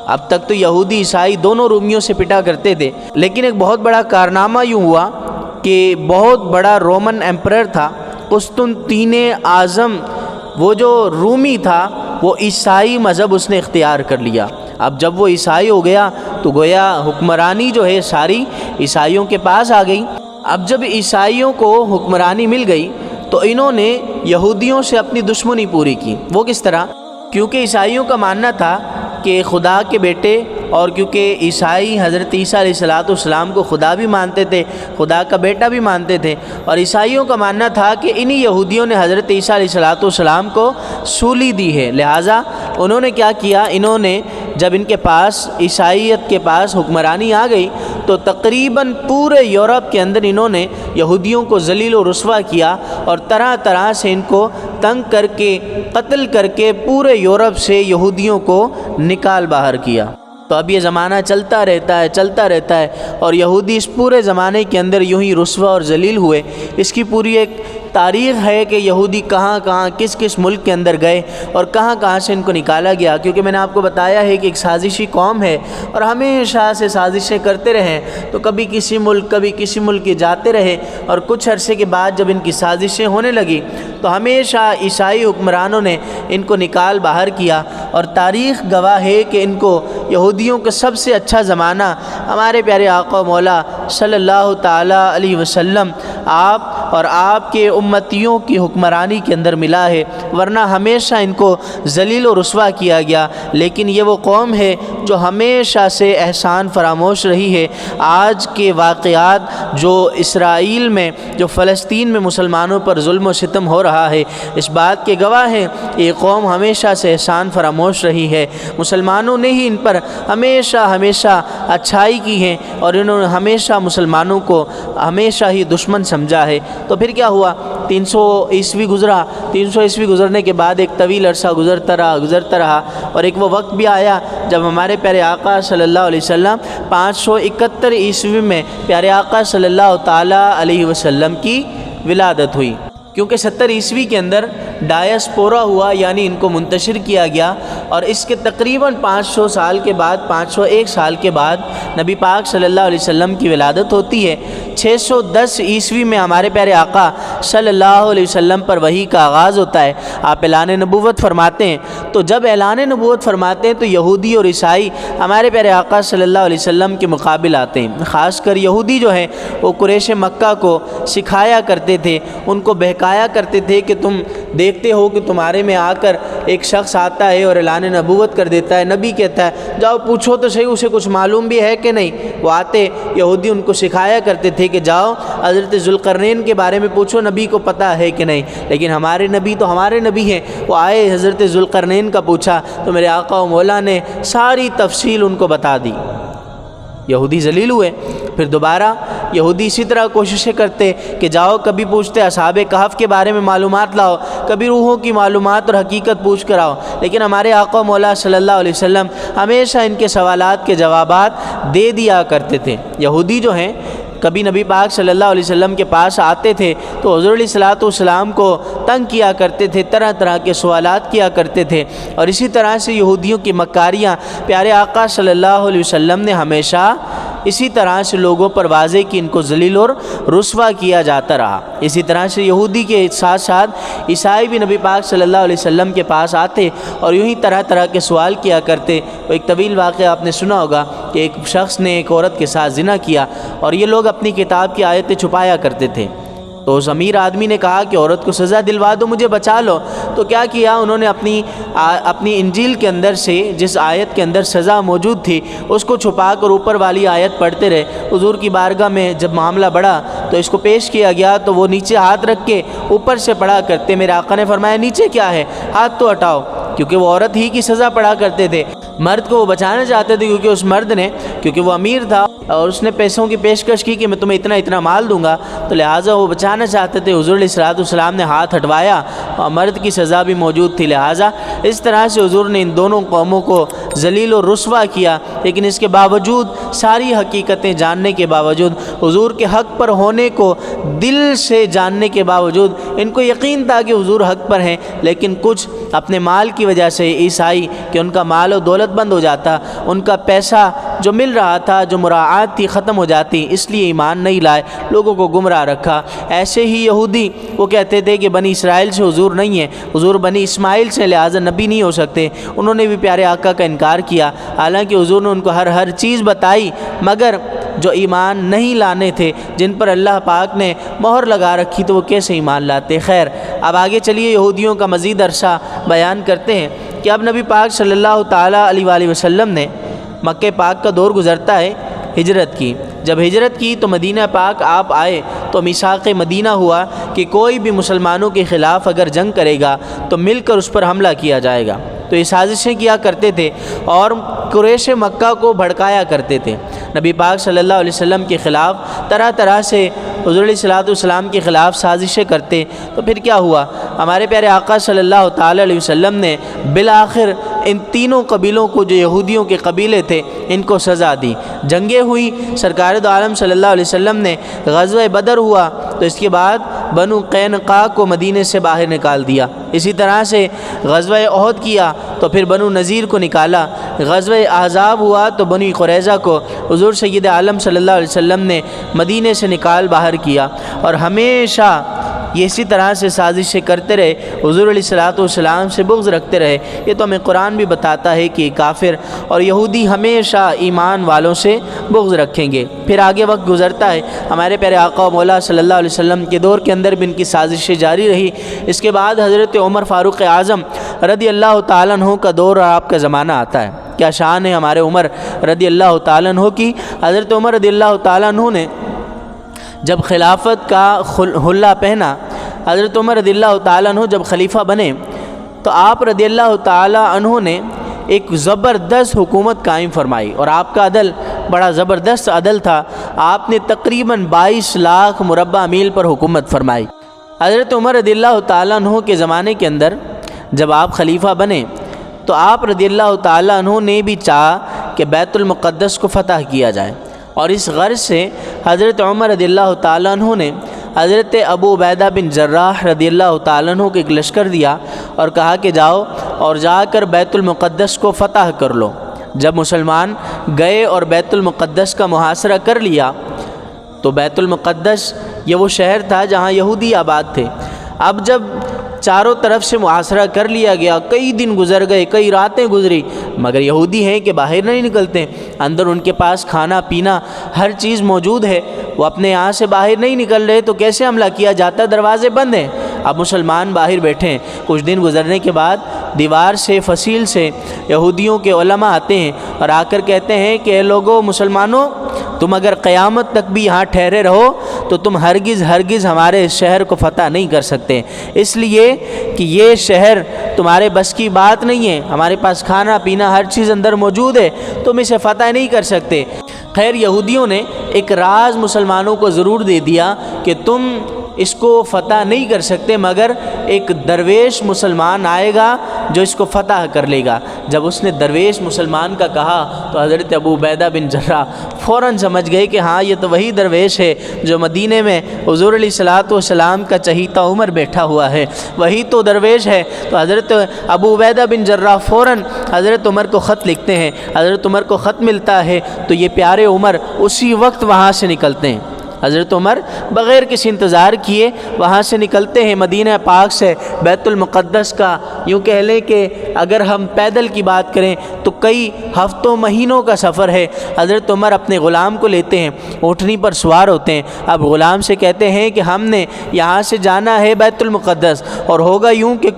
اب تک تو یہودی عیسائی دونوں رومیوں سے پٹا کرتے تھے، لیکن ایک بہت بڑا کارنامہ یوں ہوا کہ بہت بڑا رومن ایمپرر تھا قسطنطین اعظم، وہ جو رومی تھا وہ عیسائی مذہب اس نے اختیار کر لیا۔ اب جب وہ عیسائی ہو گیا تو گویا حکمرانی جو ہے ساری عیسائیوں کے پاس آ گئی۔ اب جب عیسائیوں کو حکمرانی مل گئی تو انہوں نے یہودیوں سے اپنی دشمنی پوری کی۔ وہ کس طرح؟ کیونکہ عیسائیوں کا ماننا تھا کہ خدا کے بیٹے، اور کیونکہ عیسائی حضرت عیسیٰ علیہ السلام کو خدا بھی مانتے تھے، خدا کا بیٹا بھی مانتے تھے، اور عیسائیوں کا ماننا تھا کہ انہی یہودیوں نے حضرت عیسیٰ علیہ السلام کو سولی دی ہے۔ لہٰذا انہوں نے کیا کیا؟ انہوں نے جب ان کے پاس عیسائیت کے پاس حکمرانی آ گئی تو تقریباً پورے یورپ کے اندر انہوں نے یہودیوں کو ذلیل و رسوا کیا اور طرح طرح سے ان کو تنگ کر کے، قتل کر کے پورے یورپ سے یہودیوں کو نکال باہر کیا۔ تو اب یہ زمانہ چلتا رہتا ہے اور یہودی اس پورے زمانے کے اندر یوں ہی رسوا اور ذلیل ہوئے۔ اس کی پوری ایک تاریخ ہے کہ یہودی کہاں کہاں کس کس ملک کے اندر گئے اور کہاں کہاں سے ان کو نکالا گیا، کیونکہ میں نے آپ کو بتایا ہے کہ ایک سازشی قوم ہے اور ہمیشہ سے سازشیں کرتے رہے، تو کبھی کسی ملک کے جاتے رہے، اور کچھ عرصے کے بعد جب ان کی سازشیں ہونے لگی تو ہمیشہ عیسائی حکمرانوں نے ان کو نکال باہر کیا، اور تاریخ گواہ ہے کہ ان کو یہودیوں کا سب سے اچھا زمانہ ہمارے پیارے آقا و مولا صلی اللہ تعالیٰ علیہ وسلم آپ اور آپ کے امتیوں کی حکمرانی کے اندر ملا ہے، ورنہ ہمیشہ ان کو ذلیل و رسوا کیا گیا۔ لیکن یہ وہ قوم ہے جو ہمیشہ سے احسان فراموش رہی ہے۔ آج کے واقعات جو اسرائیل میں، جو فلسطین میں مسلمانوں پر ظلم و ستم ہو رہا ہے، اس بات کے گواہ ہیں یہ قوم ہمیشہ سے احسان فراموش رہی ہے۔ مسلمانوں نے ہی ان پر ہمیشہ اچھائی کی ہے، اور انہوں نے ہمیشہ مسلمانوں کو ہمیشہ ہی دشمن سمجھا ہے۔ تو پھر کیا ہوا، 300 عیسوی گزرا، 300 عیسوی گزرنے کے بعد ایک طویل عرصہ گزرتا رہا، اور ایک وہ وقت بھی آیا جب ہمارے پیارے آقا صلی اللہ علیہ وسلم 571 عیسوی میں پیارے آقا صلی اللہ تعالیٰ علیہ وسلم کی ولادت ہوئی، کیونکہ 70 عیسوی کے اندر ڈایسپورا ہوا، یعنی ان کو منتشر کیا گیا، اور اس کے تقریباً 500 سال کے بعد، 501 سال کے بعد نبی پاک صلی اللہ علیہ وسلم کی ولادت ہوتی ہے۔ 610 عیسوی میں ہمارے پیارے آقا صلی اللہ علیہ وسلم پر وحی کا آغاز ہوتا ہے، آپ اعلان نبوت فرماتے ہیں۔ تو جب اعلان نبوت فرماتے ہیں تو یہودی اور عیسائی ہمارے پیارے آقا صلی اللہ علیہ وسلم کے مقابل آتے ہیں۔ خاص کر یہودی جو ہیں وہ قریش مکہ کو سکھایا کرتے تھے، ان کو بہکایا کرتے تھے کہ تم دیکھتے ہو کہ تمہارے میں آ کر ایک شخص آتا ہے اور اعلان نبوت کر دیتا ہے، نبی کہتا ہے جاؤ پوچھو تو صحیح اسے کچھ معلوم بھی ہے کہ نہیں۔ وہ آتے، یہودی ان کو سکھایا کرتے تھے کہ جاؤ حضرت ذوالقرنین کے بارے میں پوچھو، نبی کو پتہ ہے کہ نہیں۔ لیکن ہمارے نبی تو ہمارے نبی ہیں، وہ آئے حضرت ذوالقرنین کا پوچھا تو میرے آقا و مولا نے ساری تفصیل ان کو بتا دی۔ یہودی ذلیل ہوئے، پھر دوبارہ یہودی اسی طرح کوششیں کرتے کہ جاؤ، کبھی پوچھتے اصحاب کہف کے بارے میں معلومات لاؤ، کبھی روحوں کی معلومات اور حقیقت پوچھ کر آؤ، لیکن ہمارے آقا مولا صلی اللہ علیہ وسلم ہمیشہ ان کے سوالات کے جوابات دے دیا کرتے تھے۔ یہودی جو ہیں کبھی نبی پاک صلی اللہ علیہ وسلم کے پاس آتے تھے تو حضور علیہ الصلوۃ والسلام کو تنگ کیا کرتے تھے، طرح طرح کے سوالات کیا کرتے تھے، اور اسی طرح سے یہودیوں کی مکاریاں پیارے آقا صلی اللہ علیہ وسلم نے ہمیشہ اسی طرح سے لوگوں پر واضح کی ان کو ذلیل اور رسوا کیا جاتا رہا۔ اسی طرح سے یہودی کے ساتھ ساتھ عیسائی بھی نبی پاک صلی اللہ علیہ وسلم کے پاس آتے اور یوں ہی طرح طرح کے سوال کیا کرتے۔ وہ ایک طویل واقعہ آپ نے سنا ہوگا کہ ایک شخص نے ایک عورت کے ساتھ زنا کیا، اور یہ لوگ اپنی کتاب کی آیتیں چھپایا کرتے تھے، تو اس امیر آدمی نے کہا کہ عورت کو سزا دلوا دو، مجھے بچا لو۔ تو کیا کیا انہوں نے اپنی انجیل کے اندر سے جس آیت کے اندر سزا موجود تھی اس کو چھپا کر اوپر والی آیت پڑھتے رہے۔ حضور کی بارگاہ میں جب معاملہ بڑھا تو اس کو پیش کیا گیا تو وہ نیچے ہاتھ رکھ کے اوپر سے پڑھا کرتے۔ میرے آقا نے فرمایا نیچے کیا ہے، ہاتھ تو ہٹاؤ، کیونکہ وہ عورت ہی کی سزا پڑھا کرتے تھے۔ مرد کو وہ بچانا چاہتے تھے کیونکہ اس مرد نے، کیونکہ وہ امیر تھا اور اس نے پیسوں کی پیشکش کی کہ میں تمہیں اتنا مال دوں گا، تو لہٰذا وہ بچانا چاہتے تھے۔ حضور علیہ الصلوۃ والسلام نے ہاتھ ہٹوایا اور مرد کی سزا بھی موجود تھی، لہٰذا اس طرح سے حضور نے ان دونوں قوموں کو ذلیل و رسوا کیا۔ لیکن اس کے باوجود، ساری حقیقتیں جاننے کے باوجود، حضور کے حق پر ہونے کو دل سے جاننے کے باوجود، ان کو یقین تھا کہ حضور حق پر ہیں، لیکن کچھ اپنے مال کی وجہ سے عیسائی کہ ان کا مال و دولت بند ہو جاتا، ان کا پیسہ جو مل رہا تھا، جو مراعات تھی، ختم ہو جاتی، اس لیے ایمان نہیں لائے، لوگوں کو گمراہ رکھا۔ ایسے ہی یہودی وہ کہتے تھے کہ بنی اسرائیل سے حضور نہیں ہے، حضور بنی اسماعیل سے، لہٰذا نبی نہیں ہو سکتے۔ انہوں نے بھی پیارے آقا کا انکار کیا، حالانکہ حضور نے ان کو ہر چیز بتائی، مگر جو ایمان نہیں لانے تھے، جن پر اللہ پاک نے مہر لگا رکھی، تو وہ کیسے ایمان لاتے۔ خیر، اب آگے چلیے یہودیوں کا مزید عرصہ بیان کرتے ہیں کہ اب نبی پاک صلی اللہ تعالیٰ علیہ وآلہ وسلم نے مکہ پاک کا دور گزرتا ہے، ہجرت کی۔ جب ہجرت کی تو مدینہ پاک آپ آئے تو میثاق مدینہ ہوا کہ کوئی بھی مسلمانوں کے خلاف اگر جنگ کرے گا تو مل کر اس پر حملہ کیا جائے گا۔ تو یہ سازشیں کیا کرتے تھے اور قریش مکہ کو بھڑکایا کرتے تھے نبی پاک صلی اللہ علیہ وسلم کے خلاف، طرح طرح سے حضور علیہ الصلوۃ والسلام کے خلاف سازشیں کرتے۔ تو پھر کیا ہوا، ہمارے پیارے آقا صلی اللہ تعالیٰ علیہ وسلم نے بالآخر ان تینوں قبیلوں کو، جو یہودیوں کے قبیلے تھے، ان کو سزا دی۔ جنگیں ہوئی، سرکار دو عالم صلی اللہ علیہ وسلم نے غزوہ بدر ہوا، تو اس کے بعد بنو قینقاع کو مدینے سے باہر نکال دیا۔ اسی طرح سے غزوہ احد کیا تو پھر بنو نذیر کو نکالا۔ غزوہ احزاب ہوا تو بنو قریظہ کو حضور سید عالم صلی اللہ علیہ وسلم نے مدینے سے نکال باہر کیا، اور ہمیشہ یہ اسی طرح سے سازشیں کرتے رہے، حضور علیہ الصلوۃ والسلام سے بغض رکھتے رہے۔ یہ تو ہمیں قرآن بھی بتاتا ہے کہ کافر اور یہودی ہمیشہ ایمان والوں سے بغض رکھیں گے۔ پھر آگے وقت گزرتا ہے، ہمارے پیارے آقا و مولا صلی اللہ علیہ وسلم کے دور کے اندر بھی ان کی سازشیں جاری رہی۔ اس کے بعد حضرت عمر فاروق اعظم رضی اللہ تعالیٰ عنہ کا دور اور آپ کا زمانہ آتا ہے۔ کیا شان ہے ہمارے عمر رضی اللہ تعالیٰ عنہ کی۔ حضرت عمر رضی اللہ تعالیٰ عنہ نے جب خلافت کا حلہ پہنا، حضرت عمر رضی اللہ تعالیٰ عنہ جب خلیفہ بنے تو آپ رضی اللہ تعالیٰ عنہ نے ایک زبردست حکومت قائم فرمائی، اور آپ کا عدل بڑا زبردست عدل تھا۔ آپ نے تقریباً 22 لاکھ مربع میل پر حکومت فرمائی۔ حضرت عمر رضی اللہ تعالیٰ عنہ کے زمانے کے اندر جب آپ خلیفہ بنے تو آپ رضی اللہ تعالیٰ عنہ نے بھی چاہا کہ بیت المقدس کو فتح کیا جائے، اور اس غرض سے حضرت عمر رضی اللہ تعالیٰ عنہ نے حضرت ابو عبیدہ بن جراح رضی اللہ تعالیٰ عنہ کو ایک لشکر دیا اور کہا کہ جاؤ اور جا کر بیت المقدس کو فتح کر لو۔ جب مسلمان گئے اور بیت المقدس کا محاصرہ کر لیا تو بیت المقدس یہ وہ شہر تھا جہاں یہودی آباد تھے۔ اب جب چاروں طرف سے محاصرہ کر لیا گیا، کئی دن گزر گئے، کئی راتیں گزری، مگر یہودی ہیں کہ باہر نہیں نکلتے، اندر ان کے پاس کھانا پینا ہر چیز موجود ہے، وہ اپنے یہاں سے باہر نہیں نکل رہے تو کیسے حملہ کیا جاتا؟ دروازے بند ہیں۔ اب مسلمان باہر بیٹھے ہیں۔ کچھ دن گزرنے کے بعد دیوار سے فصیل سے یہودیوں کے علماء آتے ہیں اور آ کر کہتے ہیں کہ اے لوگو مسلمانوں، تم اگر قیامت تک بھی یہاں ٹھہرے رہو تو تم ہرگز ہمارے اس شہر کو فتح نہیں کر سکتے، اس لیے کہ یہ شہر تمہارے بس کی بات نہیں ہے، ہمارے پاس کھانا پینا ہر چیز اندر موجود ہے، تم اسے فتح نہیں کر سکتے۔ خیر یہودیوں نے ایک راز مسلمانوں کو ضرور دے دیا کہ تم اس کو فتح نہیں کر سکتے، مگر ایک درویش مسلمان آئے گا جو اس کو فتح کر لے گا۔ جب اس نے درویش مسلمان کا کہا تو حضرت ابو عبیدہ بن جراح فوراً سمجھ گئے کہ ہاں یہ تو وہی درویش ہے جو مدینے میں حضور علیہ الصلوۃ والسلام کا چہیتا عمر بیٹھا ہوا ہے، وہی تو درویش ہے۔ تو حضرت ابو عبیدہ بن جراح فوراً حضرت عمر کو خط لکھتے ہیں۔ حضرت عمر کو خط ملتا ہے تو یہ پیارے عمر اسی وقت وہاں سے نکلتے ہیں۔ حضرت عمر بغیر کسی انتظار کیے وہاں سے نکلتے ہیں مدینہ پاک سے بیت المقدس کا، یوں کہہ لیں کہ اگر ہم پیدل کی بات کریں تو کئی ہفتوں مہینوں کا سفر ہے۔ حضرت عمر اپنے غلام کو لیتے ہیں، اونٹنی پر سوار ہوتے ہیں۔ اب غلام سے کہتے ہیں کہ ہم نے یہاں سے جانا ہے بیت المقدس، اور ہوگا یوں کہ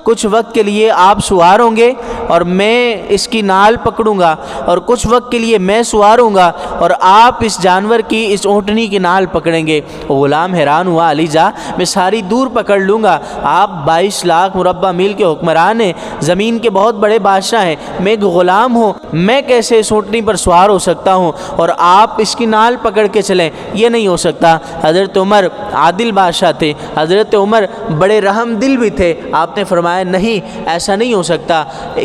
کچھ وقت کے لیے آپ سوار ہوں گے اور میں اس کی نال پکڑوں گا، اور کچھ وقت کے لیے میں سوار ہوں گا اور آپ اس جانور کی، اس اونٹنی کی نال پکڑیں گے۔ غلام حیران ہوا، علی جا میں ساری دور پکڑ لوں گا، آپ 22 لاکھ مربع میل کے حکمران ہیں، زمین کے بہت بڑے بادشاہ ہیں، میں ایک غلام ہوں، میں کیسے اس اونٹنی پر سوار ہو سکتا ہوں اور آپ اس کی نال پکڑ کے چلیں؟ یہ نہیں ہو سکتا۔ حضرت عمر عادل بادشاہ تھے، حضرت عمر بڑے رحم دل بھی تھے۔ آپ نے فرمایا نہیں، ایسا نہیں ہو سکتا،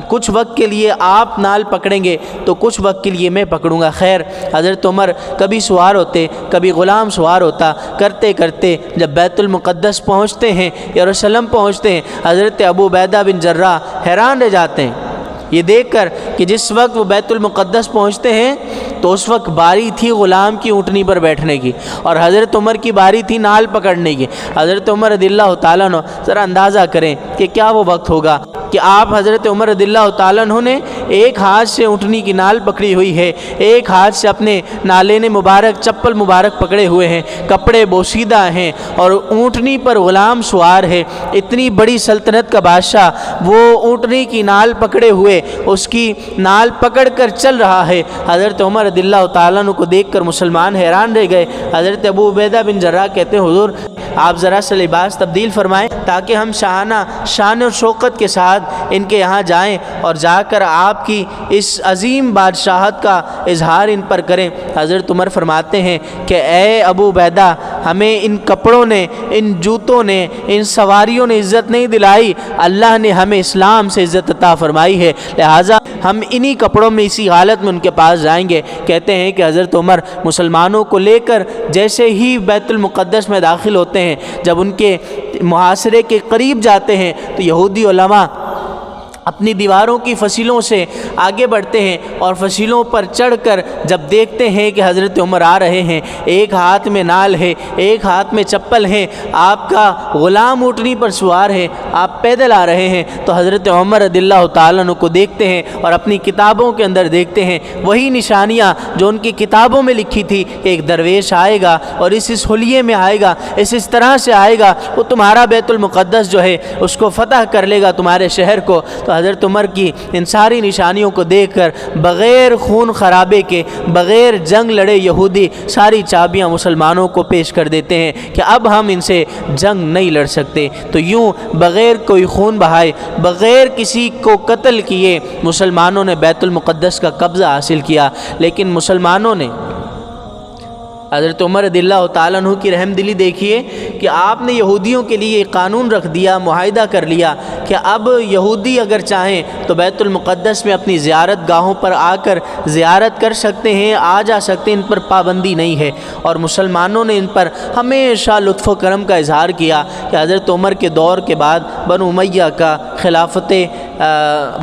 کچھ وقت کے لیے آپ نال پکڑیں گے تو کچھ وقت کے لیے میں پکڑوں گا۔ خیر حضرت عمر کبھی سوار ہوتے، کبھی غلام سوار ہوتا، کرتے کرتے جب بیت المقدس پہنچتے ہیں، یروشلم پہنچتے ہیں، حضرت ابو عبیدہ بن جراح حیران رہ جاتے ہیں یہ دیکھ کر کہ جس وقت وہ بیت المقدس پہنچتے ہیں تو اس وقت باری تھی غلام کی اونٹنی پر بیٹھنے کی، اور حضرت عمر کی باری تھی نال پکڑنے کی۔ حضرت عمر رضی اللہ تعالیٰ عنہ، ذرا اندازہ کریں کہ کیا وہ وقت ہوگا کہ آپ حضرت عمر رضی اللہ تعالیٰ عنہ نے ایک ہاتھ سے اونٹنی کی نال پکڑی ہوئی ہے، ایک ہاتھ سے اپنے نالین مبارک، چپل مبارک پکڑے ہوئے ہیں، کپڑے بوسیدہ ہیں، اور اونٹنی پر غلام سوار ہے۔ اتنی بڑی سلطنت کا بادشاہ وہ اونٹنی کی نال پکڑے ہوئے اس کی نال پکڑ کر چل رہا ہے۔ حضرت عمر رضی اللہ تعالیٰ عنہ کو دیکھ کر مسلمان حیران رہ گئے۔ حضرت ابو عبیدہ بن جراح کہتے ہیں حضور آپ ذرا سا لباس تبدیل فرمائیں تاکہ ہم شاہانہ شان و شوکت کے ساتھ ان کے یہاں جائیں اور جا کر آپ کی اس عظیم بادشاہت کا اظہار ان پر کریں۔ حضرت عمر فرماتے ہیں کہ اے ابو عبیدہ، ہمیں ان کپڑوں نے، ان جوتوں نے، ان سواریوں نے عزت نہیں دلائی، اللہ نے ہمیں اسلام سے عزت عطا فرمائی ہے، لہٰذا ہم انہی کپڑوں میں اسی حالت میں ان کے پاس جائیں گے۔ کہتے ہیں کہ حضرت عمر مسلمانوں کو لے کر جیسے ہی بیت المقدس میں داخل ہوتے ہیں، جب ان کے محاصرے کے قریب جاتے ہیں تو یہودی علماء اپنی دیواروں کی فصیلوں سے آگے بڑھتے ہیں اور فصیلوں پر چڑھ کر جب دیکھتے ہیں کہ حضرت عمر آ رہے ہیں، ایک ہاتھ میں نال ہے، ایک ہاتھ میں چپل ہے، آپ کا غلام اونٹنی پر سوار ہے، آپ پیدل آ رہے ہیں، تو حضرت عمر رضی اللہ تعالیٰ عنہ کو دیکھتے ہیں اور اپنی کتابوں کے اندر دیکھتے ہیں وہی نشانیاں جو ان کی کتابوں میں لکھی تھی کہ ایک درویش آئے گا اور اس حلیے میں آئے گا، اس طرح سے آئے گا، وہ تمہارا بیت المقدس جو ہے اس کو فتح کر لے گا، تمہارے شہر کو۔ تو حضرت عمر کی ان ساری نشانیوں کو دیکھ کر بغیر خون خرابے کے، بغیر جنگ لڑے یہودی ساری چابیاں مسلمانوں کو پیش کر دیتے ہیں کہ اب ہم ان سے جنگ نہیں لڑ سکتے۔ تو یوں بغیر کوئی خون بہائے، بغیر کسی کو قتل کیے مسلمانوں نے بیت المقدس کا قبضہ حاصل کیا۔ لیکن مسلمانوں نے حضرت عمر رضی اللہ تعالیٰ عنہ کی رحم دلی دیکھیے کہ آپ نے یہودیوں کے لیے قانون رکھ دیا، معاہدہ کر لیا کہ اب یہودی اگر چاہیں تو بیت المقدس میں اپنی زیارت گاہوں پر آ کر زیارت کر سکتے ہیں، آ جا سکتے ہیں، ان پر پابندی نہیں ہے۔ اور مسلمانوں نے ان پر ہمیشہ لطف و کرم کا اظہار کیا کہ حضرت عمر کے دور کے بعد بنو امیہ کا، خلافت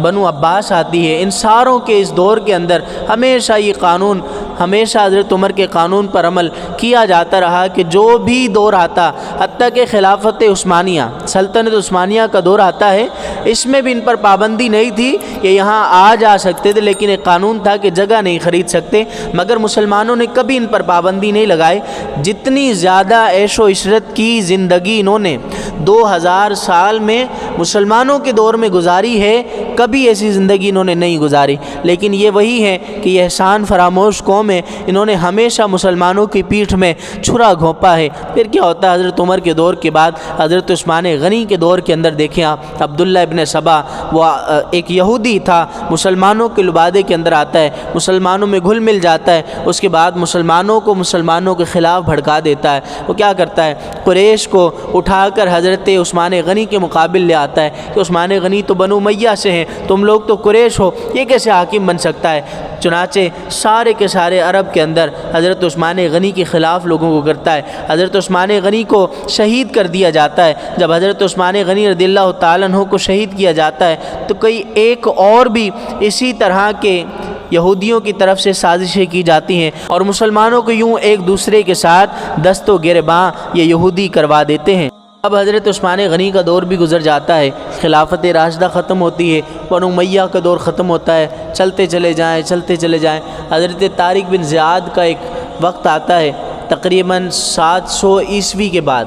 بنو عباس آتی ہے، ان ساروں کے اس دور کے اندر ہمیشہ یہ قانون، ہمیشہ حضرت عمر کے قانون پر عمل کیا جاتا رہا کہ جو بھی دور آتا، حتیٰ کہ خلافت عثمانیہ، سلطنت عثمانیہ کا دور آتا ہے، اس میں بھی ان پر پابندی نہیں تھی کہ یہاں آ جا سکتے تھے، لیکن ایک قانون تھا کہ جگہ نہیں خرید سکتے۔ مگر مسلمانوں نے کبھی ان پر پابندی نہیں لگائی۔ جتنی زیادہ عیش و عشرت کی زندگی انہوں نے 2000 سال میں مسلمانوں کے دور میں گزاری ہے، کبھی ایسی زندگی انہوں نے نہیں گزاری۔ لیکن یہ وہی ہے کہ یہ احسان فراموش قوم ہے، انہوں نے ہمیشہ مسلمانوں کی پیٹھ میں چھرا گھونپا ہے۔ پھر کیا ہوتا ہے حضرت عمر کے دور کے بعد حضرت عثمان غنی کے دور کے اندر دیکھیں آپ، عبداللہ ابن سبا، وہ ایک یہودی تھا، مسلمانوں کے لبادے کے اندر آتا ہے، مسلمانوں میں گھل مل جاتا ہے، اس کے بعد مسلمانوں کو مسلمانوں کے خلاف بھڑکا دیتا ہے۔ وہ کیا کرتا ہے، قریش کو اٹھا کر حضرت عثمان غنی کے مقابل لے آتا ہے کہ عثمان غنی تو بنو امیہ سے ہیں، تم لوگ تو قریش ہو، یہ کیسے حاکم بن سکتا ہے؟ چنانچہ سارے کے سارے عرب کے اندر حضرت عثمان غنی کے خلاف لوگوں کو کرتا ہے۔ حضرت عثمان غنی کو شہید کر دیا جاتا ہے۔ جب حضرت عثمان غنی رضی اللہ تعالیٰ عنہ کو شہید کیا جاتا ہے تو کئی ایک اور بھی اسی طرح کے یہودیوں کی طرف سے سازشیں کی جاتی ہیں اور مسلمانوں کو یوں ایک دوسرے کے ساتھ دست و گریباں یہ یہودی کروا دیتے ہیں۔ اب حضرت عثمان غنی کا دور بھی گزر جاتا ہے، خلافت راشدہ ختم ہوتی ہے، بنو امیہ کا دور ختم ہوتا ہے، چلتے چلے جائیں۔ حضرت طارق بن زیاد کا ایک وقت آتا ہے تقریباً 700 عیسوی کے بعد،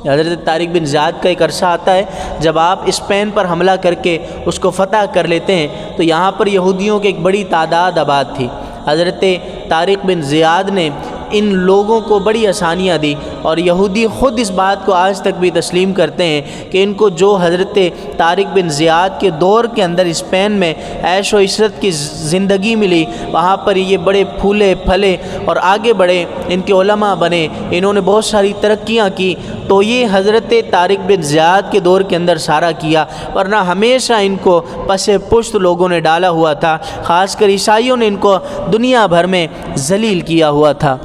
حضرت طارق بن زیاد کا ایک عرصہ آتا ہے جب آپ اسپین پر حملہ کر کے اس کو فتح کر لیتے ہیں، تو یہاں پر یہودیوں کی ایک بڑی تعداد آباد تھی۔ حضرت طارق بن زیاد نے ان لوگوں کو بڑی آسانیاں دی اور یہودی خود اس بات کو آج تک بھی تسلیم کرتے ہیں کہ ان کو جو حضرت طارق بن زیاد کے دور کے اندر اسپین میں عیش و عشرت کی زندگی ملی، وہاں پر یہ بڑے پھولے پھلے اور آگے بڑھے، ان کے علماء بنے، انہوں نے بہت ساری ترقیاں کی، تو یہ حضرت طارق بن زیاد کے دور کے اندر سارا کیا، ورنہ ہمیشہ ان کو پس پشت لوگوں نے ڈالا ہوا تھا، خاص کر عیسائیوں نے ان کو دنیا بھر میں ذلیل کیا ہوا تھا۔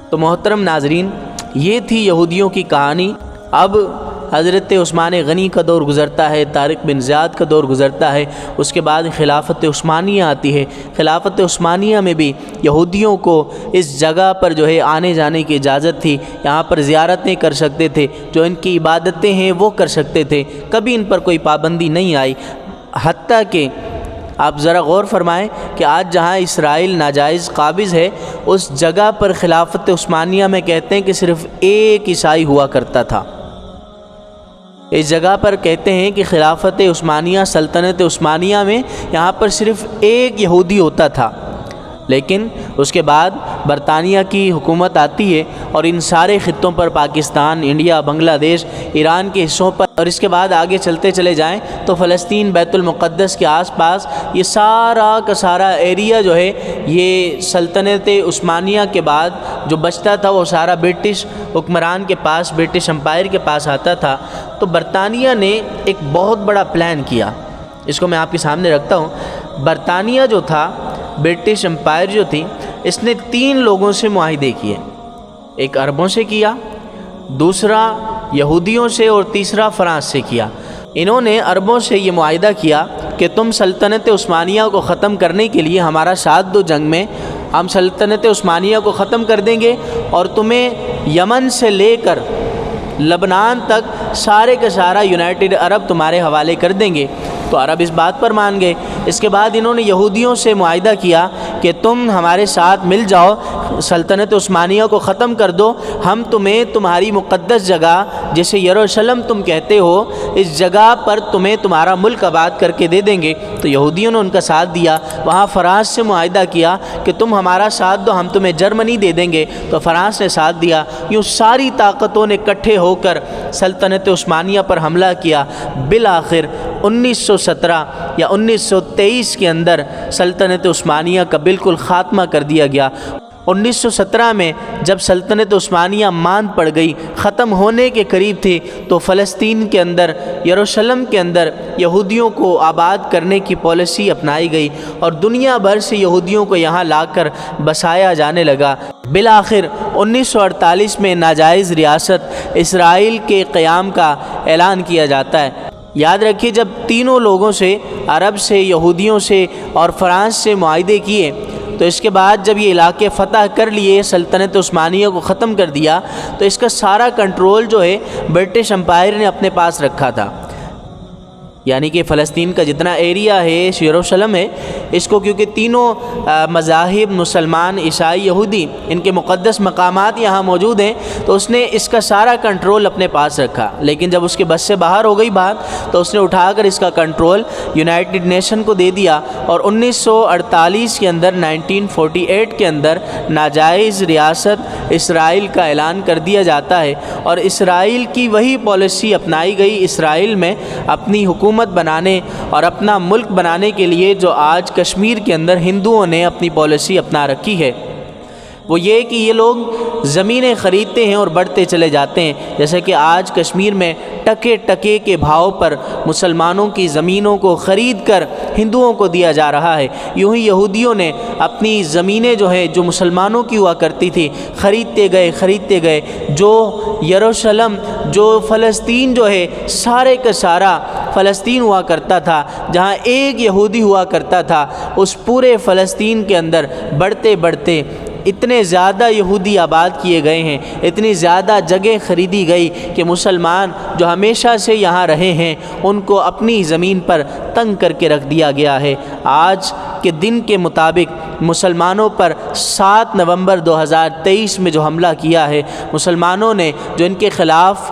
تو محترم ناظرین، یہ تھی یہودیوں کی کہانی۔ اب حضرت عثمان غنی کا دور گزرتا ہے، طارق بن زیاد کا دور گزرتا ہے، اس کے بعد خلافت عثمانیہ آتی ہے۔ خلافت عثمانیہ میں بھی یہودیوں کو اس جگہ پر جو ہے آنے جانے کی اجازت تھی، یہاں پر زیارتیں کر سکتے تھے، جو ان کی عبادتیں ہیں وہ کر سکتے تھے، کبھی ان پر کوئی پابندی نہیں آئی۔ حتیٰ کہ آپ ذرا غور فرمائیں کہ آج جہاں اسرائیل ناجائز قابض ہے، اس جگہ پر خلافت عثمانیہ میں کہتے ہیں کہ صرف ایک عیسائی ہوا کرتا تھا۔ اس جگہ پر کہتے ہیں کہ خلافت عثمانیہ، سلطنت عثمانیہ میں یہاں پر صرف ایک یہودی ہوتا تھا۔ لیکن اس کے بعد برطانیہ کی حکومت آتی ہے اور ان سارے خطوں پر، پاکستان، انڈیا، بنگلہ دیش، ایران کے حصوں پر، اور اس کے بعد آگے چلتے چلے جائیں تو فلسطین، بیت المقدس کے آس پاس یہ سارا کا سارا ایریا جو ہے یہ سلطنت عثمانیہ کے بعد جو بچتا تھا وہ سارا برٹش حکمران کے پاس، برٹش امپائر کے پاس آتا تھا۔ تو برطانیہ نے ایک بہت بڑا پلان کیا، اس کو میں آپ کے سامنے رکھتا ہوں۔ برطانیہ جو تھا، برٹش امپائر جو تھی، اس نے 3 لوگوں سے معاہدے کیے، ایک عربوں سے کیا، دوسرا یہودیوں سے، اور تیسرا فرانس سے کیا۔ انہوں نے عربوں سے یہ معاہدہ کیا کہ تم سلطنت عثمانیہ کو ختم کرنے کے لیے ہمارا ساتھ دو جنگ میں، ہم سلطنت عثمانیہ کو ختم کر دیں گے اور تمہیں یمن سے لے کر لبنان تک سارے کا سارا یونائٹڈ عرب تمہارے حوالے کر دیں گے۔ تو عرب اس بات پر مان گئے۔ اس کے بعد انہوں نے یہودیوں سے معاہدہ کیا کہ تم ہمارے ساتھ مل جاؤ، سلطنت عثمانیہ کو ختم کر دو، ہم تمہیں تمہاری مقدس جگہ جسے یروشلم تم کہتے ہو، اس جگہ پر تمہیں تمہارا ملک آباد کر کے دے دیں گے۔ تو یہودیوں نے ان کا ساتھ دیا۔ وہاں فرانس سے معاہدہ کیا کہ تم ہمارا ساتھ دو، ہم تمہیں جرمنی دے دیں گے، تو فرانس نے ساتھ دیا۔ یوں ساری طاقتوں نے اکٹھے ہو کر سلطنت عثمانیہ پر حملہ کیا۔ بالآخر 1917 یا 1923 کے اندر سلطنت عثمانیہ کا بالکل خاتمہ کر دیا گیا۔ 1917 میں جب سلطنت عثمانیہ ماند پڑ گئی، ختم ہونے کے قریب تھی، تو فلسطین کے اندر، یروشلم کے اندر یہودیوں کو آباد کرنے کی پالیسی اپنائی گئی اور دنیا بھر سے یہودیوں کو یہاں لا کر بسایا جانے لگا۔ بالآخر 1948 میں ناجائز ریاست اسرائیل کے قیام کا اعلان کیا جاتا ہے۔ یاد رکھیے، جب تینوں لوگوں سے، عرب سے، یہودیوں سے اور فرانس سے معاہدے کیے، تو اس کے بعد جب یہ علاقے فتح کر لیے، سلطنت عثمانیہ کو ختم کر دیا، تو اس کا سارا کنٹرول جو ہے برٹش امپائر نے اپنے پاس رکھا تھا۔ یعنی کہ فلسطین کا جتنا ایریا ہے، یروشلم ہے، اس کو کیونکہ تینوں مذاہب، مسلمان، عیسائی، یہودی، ان کے مقدس مقامات یہاں موجود ہیں، تو اس نے اس کا سارا کنٹرول اپنے پاس رکھا۔ لیکن جب اس کے بس سے باہر ہو گئی بات، تو اس نے اٹھا کر اس کا کنٹرول یونائٹڈ نیشن کو دے دیا، اور 1948 کے اندر، 1948 کے اندر ناجائز ریاست اسرائیل کا اعلان کر دیا جاتا ہے، اور اسرائیل کی وہی پالیسی اپنائی گئی۔ اسرائیل میں اپنی حکومت بنانے اور اپنا ملک بنانے کے لیے جو آج کشمیر کے اندر ہندوؤں نے اپنی پالیسی اپنا رکھی ہے، وہ یہ کہ یہ لوگ زمینیں خریدتے ہیں اور بڑھتے چلے جاتے ہیں۔ جیسے کہ آج کشمیر میں ٹکے ٹکے کے بھاؤ پر مسلمانوں کی زمینوں کو خرید کر ہندوؤں کو دیا جا رہا ہے، یوں ہی یہودیوں نے اپنی زمینیں جو ہے، جو مسلمانوں کی ہوا کرتی تھی، خریدتے گئے۔ جو یروشلم، جو فلسطین جو ہے، سارے کا سارا فلسطین ہوا کرتا تھا، جہاں ایک یہودی ہوا کرتا تھا، اس پورے فلسطین کے اندر بڑھتے بڑھتے اتنے زیادہ یہودی آباد کیے گئے ہیں، اتنی زیادہ جگہ خریدی گئی کہ مسلمان جو ہمیشہ سے یہاں رہے ہیں، ان کو اپنی زمین پر تنگ کر کے رکھ دیا گیا ہے۔ آج کے دن کے مطابق مسلمانوں پر 7 نومبر 2023 میں جو حملہ کیا ہے، مسلمانوں نے جو ان کے خلاف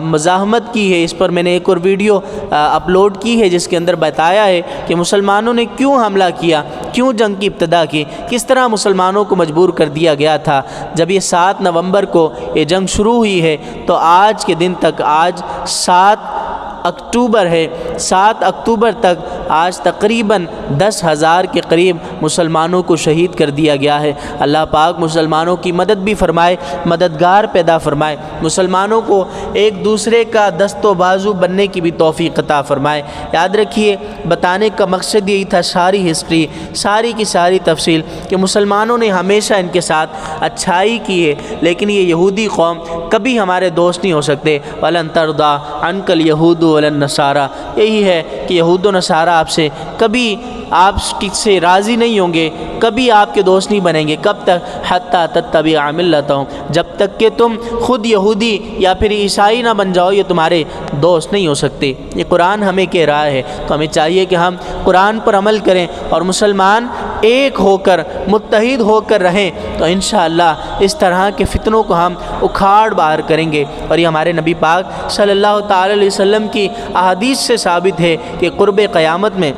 مزاحمت کی ہے، اس پر میں نے ایک اور ویڈیو اپلوڈ کی ہے، جس کے اندر بتایا ہے کہ مسلمانوں نے کیوں حملہ کیا، کیوں جنگ کی ابتدا کی، کس طرح مسلمانوں کو مجبور کر دیا گیا تھا۔ جب یہ 7 نومبر کو یہ جنگ شروع ہوئی ہے، تو آج کے دن تک، آج 7 اکتوبر ہے، 7 اکتوبر تک آج تقریباً 10,000 کے قریب مسلمانوں کو شہید کر دیا گیا ہے۔ اللہ پاک مسلمانوں کی مدد بھی فرمائے، مددگار پیدا فرمائے، مسلمانوں کو ایک دوسرے کا دست و بازو بننے کی بھی توفیق عطا فرمائے۔ یاد رکھیے، بتانے کا مقصد یہی تھا، ساری ہسٹری، ساری کی ساری تفصیل، کہ مسلمانوں نے ہمیشہ ان کے ساتھ اچھائی کی ہے، لیکن یہ یہودی قوم کبھی ہمارے دوست نہیں ہو سکتے۔ وَلَن تَرْضَىٰ عَنْكَ الْيَهُودُ وَلَا النَّصَارَىٰ، یہی ہے کہ یہود و نصارہ آپ سے کبھی آپ سے راضی نہیں ہوں گے، کبھی آپ کے دوست نہیں بنیں گے۔ کب تک؟ حتیٰ تتبع ملتہم، جب تک کہ تم خود یہودی یا پھر عیسائی نہ بن جاؤ، یہ تمہارے دوست نہیں ہو سکتے۔ یہ قرآن ہمیں کہہ رہا ہے، تو ہمیں چاہیے کہ ہم قرآن پر عمل کریں اور مسلمان ایک ہو کر، متحد ہو کر رہیں، تو انشاءاللہ اس طرح کے فتنوں کو ہم اکھاڑ باہر کریں گے۔ اور یہ ہمارے نبی پاک صلی اللہ تعالی علیہ وسلم کی احادیث سے ثابت ہے کہ قرب قیامت میں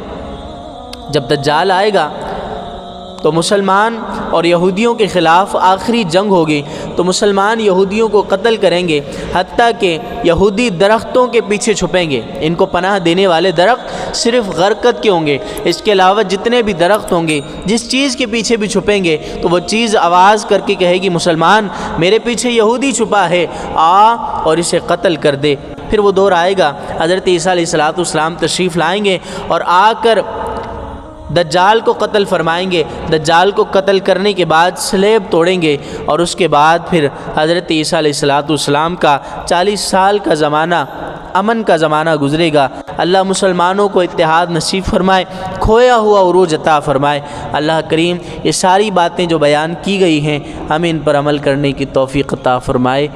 جب دجال آئے گا تو مسلمان اور یہودیوں کے خلاف آخری جنگ ہوگی، تو مسلمان یہودیوں کو قتل کریں گے، حتیٰ کہ یہودی درختوں کے پیچھے چھپیں گے۔ ان کو پناہ دینے والے درخت صرف غرقد کے ہوں گے، اس کے علاوہ جتنے بھی درخت ہوں گے، جس چیز کے پیچھے بھی چھپیں گے تو وہ چیز آواز کر کے کہے گی مسلمان میرے پیچھے یہودی چھپا ہے، آ اور اسے قتل کر دے۔ پھر وہ دور آئے گا، حضرت عیسیٰ علیہ السلام تشریف لائیں گے اور آ کر دجال کو قتل فرمائیں گے۔ دجال کو قتل کرنے کے بعد صلیب توڑیں گے، اور اس کے بعد پھر حضرت عیسیٰ علیہ السلام کا 40 سال کا زمانہ، امن کا زمانہ گزرے گا۔ اللہ مسلمانوں کو اتحاد نصیب فرمائے، کھویا ہوا عروج عطا فرمائے۔ اللہ کریم یہ ساری باتیں جو بیان کی گئی ہیں ہمیں ان پر عمل کرنے کی توفیق عطا فرمائے۔